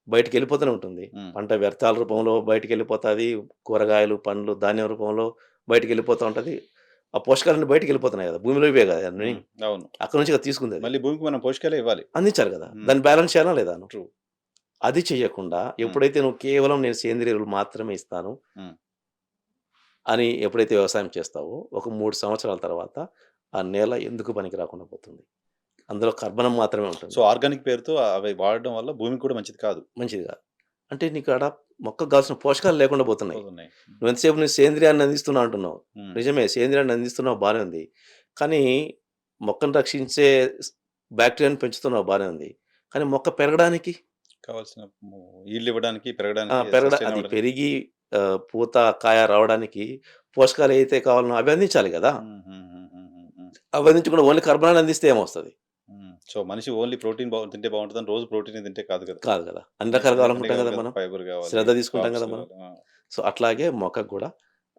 బయటికెళ్ళిపోతూనే ఉంటుంది. హ్మ్. పంట వ్యర్థాల రూపంలో బయటికెళ్ళిపోతాది. కూరగాయలు, పండ్లు, ధాన్యం రూపంలో బయటికెళ్ళిపోతా ఉంటది. ఆ పోషకాలన్నీ బయటికెళ్ళిపోతున్నాయి గదా! భూమిలో ఇవే గదా అన్నీ. హ్మ్. అవును. అక్కడి నుంచి కదా తీసుకుందది. మళ్ళీ భూమికి మనం పోషకాలే ఇవ్వాలి. అందించాలి గదా! హ్మ్. దాన్ని బ్యాలెన్స్ చేయాలా లేదా నువ్వు? ట్రూ. అది చెయ్యకుండా హ్మ్. ఎప్పుడైతే నువ్వు కేవలం నేను సేంద్రియ ఎరువులు మాత్రమే ఇస్తాను హ్మ్. అని ఎప్పుడైతే వ్యవసాయం చేస్తావో, ఒక 3 సంవత్సరాల తర్వాత ఆ నేల ఎందుకు పనికి రాకుండా పోతుంది. అందులో కర్బనం మాత్రమే సో, ఉంటుంది. ఆర్గానిక్ పేరుతో అవి వాడడం వల్ల భూమికి కూడా మంచిది కాదు. మంచిది కాదు. అంటే నీకాడ మొక్కకు కావాల్సిన పోషకాలు లేకుండా పోతున్నాయి. పోతున్నాయి. హ్మ్. నువ్వు సేంద్రియాన్ని అందిస్తున్నా అంటున్నావు. హ్మ్. నిజమే సేంద్రియాన్ని అందిస్తున్నావు బానే ఉంది. కానీ మొక్కను రక్షించే బాక్టీరియాని పెంచుతున్నావు బానే ఉంది. కానీ మొక్క పెరగడానికి కావాల్సిన ఈల్డ్ ఇవ్వడానికి, పెరగడానికి, సస్టైన్ అది అవ్వడానికి. పెరిగి పూత, కాయ రావడానికి పోషకాలు ఏదైతే కావాలనో అవి అందించాలి గదా! హుహుహుహుహుహు. అవి అందించకుండా ఓన్లీ కర్బనాన్ని అందిస్తే ఏమొస్తది? హ్మ్. సో, మనిషి ఓన్లీ ప్రోటీన్ తింటే బావుంటదని రోజు ప్రోటీనే తింటే కాదు కదా! కాదు గదా! అన్ని అన్ని రకాలు అన్ని కావాలనుకుంటాం కావాలి గదా కదా! మనం. ఫైబర్ కావాలి, శ్రద్ధ తీసుకుంటాం కార్బ్స్ గదా మనం. కావాలి. ఆ! సో, అట్లాగే మొక్కకు గూడా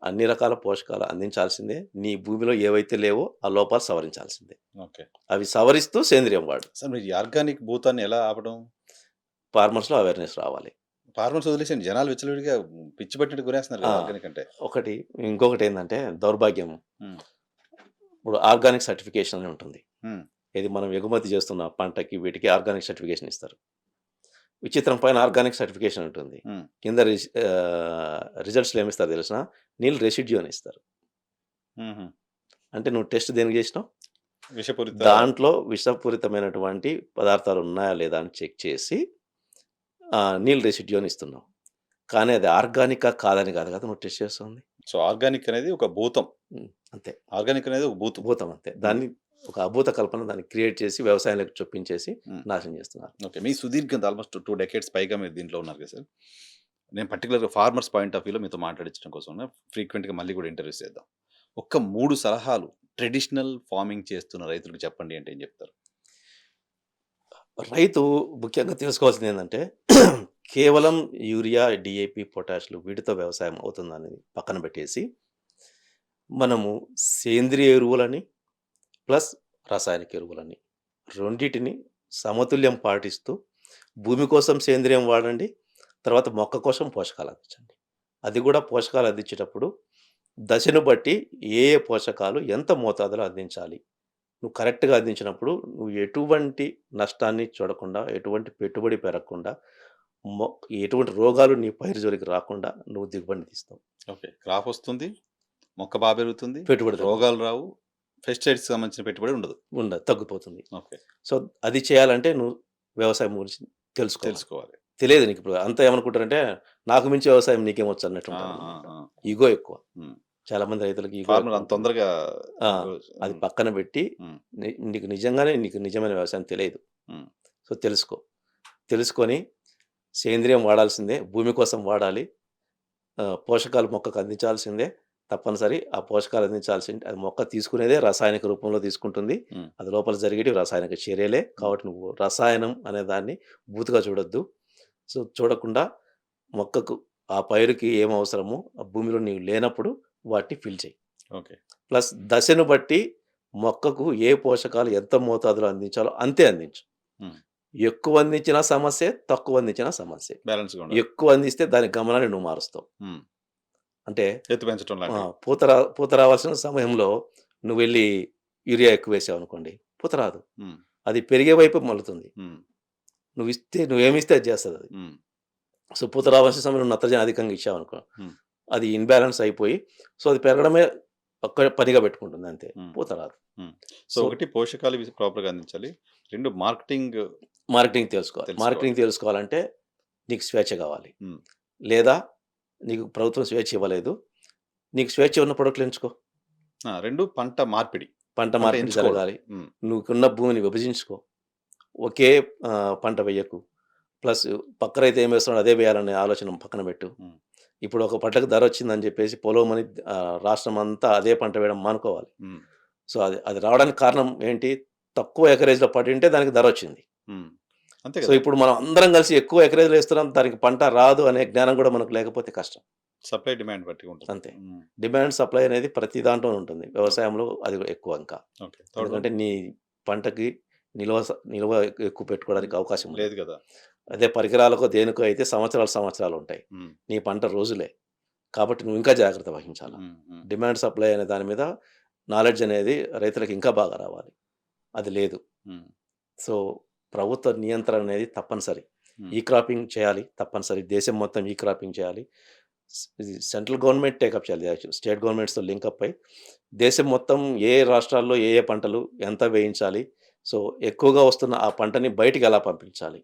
అన్ని రకాల పోషకాలు అందించాల్సిందే. నీ భూమిలో ఏవైతే లేవో ఆ లోపాలు సవరించాల్సిందే. ఓకే. అవి సవరిస్తూ సేంద్రియం వాడు. సార్ మీరు ఈ ఆర్గానిక్ భూతాన్ని ఎలా ఆపడం? ఫార్మర్స్‌లో అవేర్‌నెస్ రావాలి. ఫార్మర్స్ వదిలేసండి. జనాలు విచ్చలవిడిగా పిచ్చి పట్టినట్టు కొనేస్తున్నారు ఆ! కదా! ఆర్గానిక్ అంటే. ఒకటి ఇంకొకటేందంటే దౌర్భాగ్యం. హ్మ్. ఇప్పుడు ఆర్గానిక్ సర్టిఫికేషన్ అని ఉంటుంది. హ్మ్. ఇది మనం ఎగుమతి చేస్తున్న పంటకి వీటికి ఆర్గానిక్ సర్టిఫికేషన్ ఇస్తారు. విచిత్రం పైన ఆర్గానిక్ సర్టిఫికేషన్ ఉంటుంది. హ్మ్. కింద రిజల్ట్స్‌లో ఏమిస్తారు తెలుసునా? నీల్ రెసిడ్యూ అని ఇస్తారు. హుహు. అంటే నువ్వు టెస్ట్ దేనికి చేసినావు? విషపూరిత దాంట్లో విషపూరితమైనటువంటి పదార్థాలు ఉన్నాయా లేదా అని చెక్ చేసి నీల్ రెసిడ్యూ అని ఇస్తున్నావు. కానీ అది ఆర్గానికా కాదని కాదు కదా నువ్వు టెస్ట్ చేస్తుంది. సో, ఆర్గానిక్ అనేది ఒక భూతం. అంతే. ఆర్గానిక్ అనేది ఒక భూతం. భూతం అంతే. దాన్ని ఒక అభూత కల్పన దాన్ని క్రియేట్ చేసి వ్యవసాయంలోకి చొప్పించేసి హ్మ్. నాశనం చేస్తున్నారు. ఓకే. మీ సుదీర్ఘంగా ఆల్‌మోస్ట్ 2 డెకేడ్స్ పైగా మీరు దీంట్లో ఉన్నారు కదా సార్. నేను పర్టిక్యులర్‌గా ఫార్మర్స్ పాయింట్ ఆఫ్ వ్యూలో మీతో మాట్లాడించడం కోసం ఫ్రీక్వెంట్‌గా మళ్ళీ కూడా ఇంటర్వ్యూస్ చేద్దాం. ఒక్క 3 సలహాలు ట్రెడిషనల్ ఫార్మింగ్ చేస్తున్న రైతులకు చెప్పండి అంటే ఏం చెప్తారు? రైతు ముఖ్యంగా తెలుసుకోవాల్సింది ఏందంటే కేవలం యూరియా, డీఏపీ, పొటాష్‌లు వీటితో వ్యవసాయం అవుతుందనేది పక్కన పెట్టేసి మనము సేంద్రియ ఎరువులని ప్లస్ రాసాయనిక ఎరువులని రెండిటిని సమతుల్యం పాటిస్తూ భూమి కోసం సేంద్రియం వాడండి. తర్వాత మొక్క కోసం పోషకాలు అందించండి. అది కూడా పోషకాలు అందించేటప్పుడు దశను బట్టి ఏ ఏ పోషకాలు ఎంత మోతాదులో అందించాలి. నువ్వు కరెక్ట్‌గా అందించినప్పుడు నువ్వు ఎటువంటి నష్టాన్ని చూడకుండా, ఎటువంటి పెట్టుబడి పెరగకుండా, మొ ఎటువంటి రోగాలు నీ పైరు జోలికి రాకుండా నువ్వు దిగుబడిని తీస్తావు. ఓకే. క్రాప్ వస్తుంది. మొక్క బా పెరుగుతుంది. పెట్టుబడి తగ్గుతుంది. రోగాలు రావు. పెస్టిసైడ్స్‌కి సంబంధించిన పెట్టుబడి ఉండదు. తగ్గిపోతుంది. ఓకే. సో, అది చేయాలంటే నువ్వు వ్యవసాయం గురించి తెలుసుకోవాలి. తెలుసుకోవాలి. తెలియదు నీకిప్పుడు. అంతా ఏమనుకుంటారంటే, నాకు మించి వ్యవసాయం నీకేమొచ్చు ఆ! అన్నట్టుంటారనమాట. ఆ! ఆ! ఈగో ఎక్కువ. హ్మ్. చాలామంది రైతులకి ఈగో ఫార్మర్ ఎక్కువ అంత ఉంటుంది. తొందరగా ఆ! ఈరోజు అది పక్కన పెట్టి హ్మ్. నీకు నిజంగానే నీకు నిజమైన వ్యవసాయం తెలియదు. హ్మ్. సో, తెలుసుకో. తెలుసుకొని సేంద్రియం వాడాల్సిందే. భూమి కోసం వాడాలి. పోషకాలు మొక్కకు అందించాల్సిందే. తప్పనిసరి. ఆ పోషకాలు అందించాల్సింది అది మొక్క తీసుకునేదే రసాయనిక రూపంలో తీసుకుంటుంది. హ్మ్. అది లోపల జరిగేటివి రసాయనిక చర్యలే. కాబట్టి నువ్వు రసాయనం అనే దాన్ని బూతుగా చూడొద్దు. సో, చూడకుండా మొక్కకు ఆ పైరుకి ఏం అవసరమో ఆ భూమిలో నీవు లేనప్పుడు వాటిని ఫిల్ చెయి. ఓకే. ప్లస్ దశను బట్టి మొక్కకు ఏ పోషకాలు ఎంత మోతాదులో అందించాలో అంతే అందించు. హ్మ్. ఎక్కువ అందించినా సమస్యే, తక్కువ అందించినా సమస్యే. బ్యాలెన్స్‌గా ఉండాలి. ఎక్కువ అందిస్తే దాని గమనాన్ని నువ్వు మారుస్తావు. హ్మ్. అంటే ఎత్తు పెంచడం లాంటివి. పూత రావాల్సిన సమయంలో నువ్వెళ్ళి యూరియా ఎక్కువేసావనుకోండి, పూత రాదు. హ్మ్. అది పెరిగే వైపు మల్లుతుంది. హ్మ్. నువ్వేమిస్తే అది చేస్తదది. హ్మ్. సో, పూత రావాల్సిన సమయంలో నువ్వు నత్రజని అధికంగా ఇచ్చావనుకో, హ్మ్. అది ఇన్‌బాలన్స్ అయిపోయి, సో, అది పెరగడమే ఒక్క పనిగా పెట్టుకుంటుంది అంతే. హ్మ్. పూత రాదు. హ్మ్. సో, సో, ఒకటి పోషకాలు ఇవి ప్రాపర్‌గా అందించాలి. 2 మార్కెటింగ్ మార్కెటింగ్ తెలుసుకోవాలి. తెలుసుకోవాలి. మార్కెటింగ్ తెలుసుకోవాలంటే నీకు స్వేచ్ఛ కావాలి. హ్మ్. లేదా నీకు ప్రభుత్వం స్వేచ్ఛ ఇవ్వలేదు. నీకు స్వేచ్ఛ ఉన్న ప్రొడక్ట్‌లు ఎంచుకో. 2 పంట మార్పిడి. పంట పంట మార్పిడి ఎంచుకోవడం. జరగాలి. హ్మ్. నువ్వుకున్న భూమిని విభజించుకో. ఒకే పంట వెయ్యకు. ప్లస్ పక్క రైతు ఏం వేస్తున్నాడో అదే వేయాలనే ఆలోచన పక్కన పెట్టు. హ్మ్. ఇప్పుడు ఒక పంటకు ధర వచ్చిందని చెప్పేసి పొలమని రాష్ట్రమంతా అదే పంట వేయడం మానుకోవాలి. హ్మ్. సో, అది అది రావడానికి కారణం ఏంటి? తక్కువ ఎకరేజ్‌లో పడింటే దానికి ధర వచ్చింది. హ్మ్. అంతే సో, కదా! ఇప్పుడు మనం అందరం కలిసి ఎక్కువ ఎకరేజ్‌లో ఏస్తున్నాం. దానికి పంట రాదు అనే జ్ఞానం కూడా మనకు లేకపోతే కష్టం. సప్లై డిమాండ్ బట్టి ఉంటుంది. అంతే. హ్మ్. డిమాండ్, సప్లై అనేది ప్రతి దాంట్లోనే ఉంటుంది. వ్యవసాయంలో అది ఎక్కువ ఇంకా. ఓకే. థర్డ్ వన్ ఎందుకంటే నీ పంటకి నిల్వ ఎక్కువ పెట్టుకోవడానికి అవకాశం ఉండదు. లేదు కదా! అదే పరికరాలకో, దేనికో అయితే సంవత్సరాలు ఉంటాయి. హ్మ్. నీ పంట రోజులే. కాబట్టి నువ్వు ఇంకా జాగ్రత్త వహించాల. హ్మ్. హ్మ్. డిమాండ్, సప్లై అనే దాని మీద నాలెడ్జ్ అనేది రైతులకు ఇంకా బాగా రావాలి. అది లేదు. హ్మ్. సో, ప్రభుత్వ నియంత్రణ అనేది తప్పనిసరి. హ్మ్. ఈ క్రాపింగ్ చేయాలి తప్పనిసరి. దేశం మొత్తం ఈ క్రాపింగ్ చేయాలి. ఇది సెంట్రల్ గవర్నమెంట్ టేకప్ చేయాలి. యాక్చువల్ స్టేట్ గవర్నమెంట్స్‌తో లింకప్ అయ్యి దేశం మొత్తం ఏ రాష్ట్రాల్లో ఏ ఏ పంటలు ఎంత వేయించాలి. సో, ఎక్కువగా వస్తున్న ఆ పంటని బయటికి ఎలా పంపించాలి?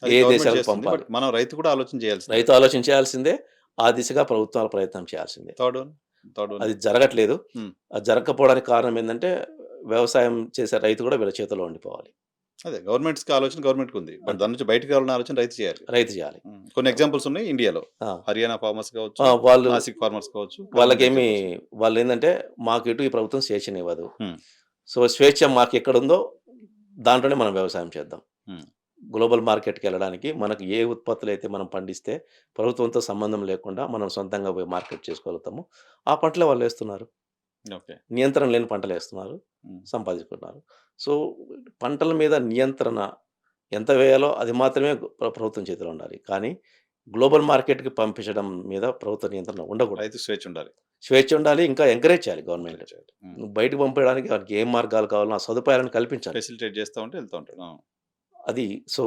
అది ఏ గవర్నమెంట్ దేశాలకు చేస్తుంది. పంపాలి? బట్ మనం రైతు కూడా ఆలోచన చేయాల్సిందే. రైతు ఆలోచన చేయాల్సిందే. ఆ దిశగా ప్రభుత్వాలు ప్రయత్నం చేయాల్సిందే. Third one. Third one. అది జరగట్లేదు. హ్మ్. అది జరగకపోవడానికి కారణం ఏందంటే, వ్యవసాయం చేసే రైతు కూడా వీళ్ళ చేతుల్లో ఉండిపోవాలి. అదే గవర్నమెంట్స్‌కి ఆలోచన గవర్నమెంట్‌కుంది. బట్ అంతే. దాని నుంచి బయటికి రావాలన్న ఆలోచన రైతు చేయాలి. రైతు చేయాలి. హ్మ్. కొన్ని ఎగ్జాంపుల్స్ ఉన్నాయి ఇండియాలో. ఆ! హర్యానా ఫార్మర్స్ కావచ్చు, వాళ్ళు నాసిక్ ఫార్మర్స్ కావచ్చు. చాలా మంది వాళ్ళకేమి ఎగ్జాంపుల్స్ ఉన్నాయి. వాళ్ళేందంటే, మాకెటు ఈ ప్రభుత్వం స్వేచ్ఛనివ్వదు. హ్మ్. సో, స్వేచ్ఛ మాకెక్కడుందో దాంట్లోనే మనం వ్యవసాయం చేద్దాం. హ్మ్. గ్లోబల్ మార్కెట్‌కి వెళ్ళడానికి మనకు ఏ ఉత్పత్తులైతే మనం పండిస్తే ప్రభుత్వంతో సంబంధం లేకుండా మనం సొంతంగా పోయి మార్కెట్ చేసుకోగలుగుతామో, ఆ పంటలే వాళ్ళేస్తున్నారు. ఓకే. నియంత్రణ లేని పంటలేస్తున్నారు. హ్మ్. సంపాదించుకుంటున్నారు. సో, పంటల మీద నియంత్రణ ఎంత వేయాలో అది మాత్రమే ప్రభుత్వం చేతిలో ఉండాలి. కానీ గ్లోబల్ మార్కెట్‌కి పంపించడం మీద ప్రభుత్వ నియంత్రణ ఉండకూడదు. రైతు స్వేచ్ఛ ఉండాలి. స్వేచ్ఛ ఉండాలి. ఇంకా ఎంకరేజ్ చేయాలి గవర్నమెంట్. ఎంకరేజ్ చేయాలి. హ్మ్. నువ్వు బయటకు పంపేయడానికి వానికి ఏం మార్గాలు కావాలో ఆ సదుపాయాలను కల్పించాలి. ఫెసిలిటేట్ చేస్తా ఉంటే వెళ్తా ఉంటాడు. ఆ! అది సో,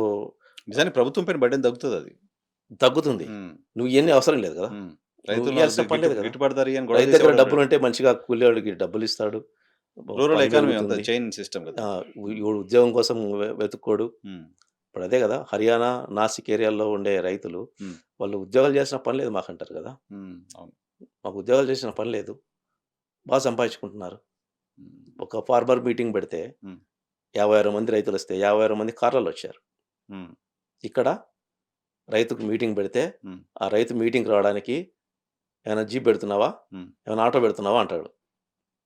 నిజానికి ప్రభుత్వం పైన బర్డెన్ తగ్గుతదది. తగ్గుతుంది. హ్మ్. నువ్వు ఇయన్నీ అవసరం లేదు కదా! హ్మ్. నువ్వు రైతులు ఇయ్యాల్సిన పని లేదు కదా! గిట్టుబాటు ధర ఇయ్యని గొడవ రైతు దగ్గర చేసేవాడు ఎవడు? డబ్బులుంటే మంచిగా కూలోడికి డబ్బులిస్తాడు. రూరల్ పని ఎకానమీ అంతా పెరుగుతుంది. చైన్ సిస్టమ్ కదా! ఈడు ఉద్యోగం కోసం వెతుక్కోడు. హ్మ్. ఇప్పుడు అదే కదా! హర్యానా, నాసిక్ ఏరియాల్లో ఉండే రైతులు హ్మ్. వాళ్ళు ఉద్యోగాలు చేసిన పని లేదు మాకంటారు కదా! హ్మ్. అవును. మాకు ఉద్యోగాలు చేసిన పని లేదు. సంపాదించుకుంటున్నారు. హ్మ్. ఒక ఫార్మర్ మీటింగ్ పెడితే హ్మ్. 56 మంది రైతులొస్తే 56 మంది కార్‌లలో వచ్చారు. హ్మ్. ఇక్కడ రైతుకు మీటింగ్ పెడితే హ్మ్. ఆ రైతు మీటింగ్‌కి రావడానికి "ఏమైనా జీప్ పెడుతున్నావా? హ్మ్. ఏమైనా ఆటో పెడుతున్నావా?" అంటాడు.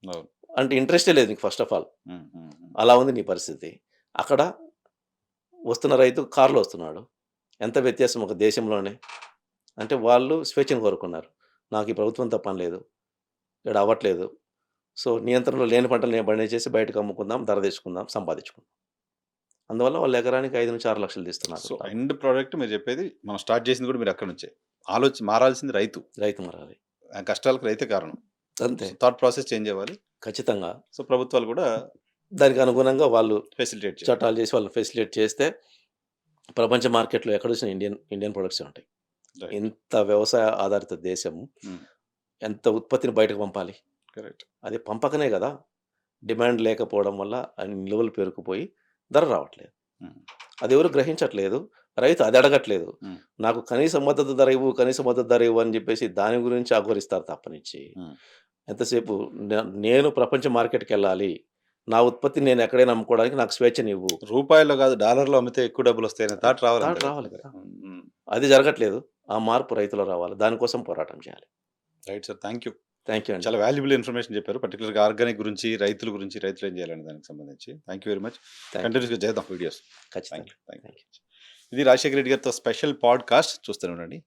అవును. అంటే ఇంట్రెస్టే లేదు నీకు ఫస్ట్ ఆఫ్ ఆల్. హ్మ్. హ్మ్. హ్మ్. అలా ఉంది నీ పరిస్థితి. అక్కడ వస్తున్న రైతు కారులో వస్తున్నాడు. ఎంత వ్యత్యాసం ఒక దేశంలోనే. అంటే వాళ్ళు స్వేచ్ఛను కోరుకున్నారు. నాకు ఈ ప్రభుత్వంతో పని లేదు. ఇక్కడ అవ్వట్లేదు. సో, నియంత్రణలో లేని పంటలు నేను పండించేసి బయటకు అమ్ముకుందాం, ధర తెచ్చుకుందాం, సంపాదించుకుందాం. అందువల్ల వాళ్ళు ఎకరానికి 5-6 లక్షలు తీస్తున్నారు సో, లాభం. ఎండ్ ప్రొడక్ట్ మీరు చెప్పేది మనం స్టార్ట్ చేసింది కూడా మీరు అక్కడి నుంచే. మారాల్సింది రైతు. రైతు మారాలి. ఆ కష్టాలకు రైతే కారణం. అంతే. సో, థాట్ ప్రాసెస్ చేంజ్ అవ్వాలి. ఖచ్చితంగా. సో, ప్రభుత్వాలు కూడా దానికి అనుగుణంగా వాళ్ళు ఫెసిలిటేట్ చేయాలి. చట్టాలు చేసి వాళ్ళని ఫెసిలిటేట్ చేస్తే ప్రపంచ మార్కెట్‌లో ఎక్కడ చూసినా ఇండియన్ ప్రొడక్ట్సే ఉంటాయి. రైట్. ఇంత వ్యవసాయ ఆధారిత దేశం హ్మ్. ఎంత ఉత్పత్తిని బయటకు పంపాలి? కరెక్ట్. అది పంపకనే గదా! డిమాండ్ లేకపోవడం వల్ల అన్ని నిల్వలు పేరుకుపోయి ధర రావట్లేదు. హ్మ్. అదెవరు గ్రహించట్లేదు. రైతు అది అడగట్లేదు. హ్మ్. నాకు కనీస మద్దతు ధర ఇవ్వు, కనీస మద్దతు ధర ఇవ్వు అని జెప్పేసి దాని గురించి అఘోరిస్తారు తప్పనిచ్చి, హ్మ్. ఎంతసేపు నేను ప్రపంచ మార్కెట్‌కెళ్ళాలి. నా ఉత్పత్తిని నేను ఎక్కడైనా అమ్ముకోవడానికి నాకు స్వేచ్ఛనివ్వు. రూపాయల్లో కాదు డాలర్‌లో అమ్మితే ఎక్కువ డబ్బులొస్తాయనే థాట్ రావాలంతే థాట్ రావాలి రైతులకి. కదా! హ్మ్. అది జరగట్లేదు. ఆ మార్పు రైతులో రావాలి. దానికోసం పోరాటం చేయాలి. Right sir. Thank you. Thank you అండి. చాలా వాల్యుబుల్ ఇన్ఫర్మేషన్ చెప్పారు. పర్టిక్యులర్‌గా ఆర్గానిక్ గురించి, రైతుల గురించి, రైతులు ఏం చేయాలనే దానికి సంబంధించి. Thank you very much. Thank you. కంటిన్యూస్‌గా చేద్దాం వీడియోస్. థాంక్ ఖచ్చితంగా. You. Thank you. Thank you. ఇది రాజశేఖర రెడ్డి గారితో స్పెషల్ పాడ్‌కాస్ట్ చూస్తూనే ఉండండి.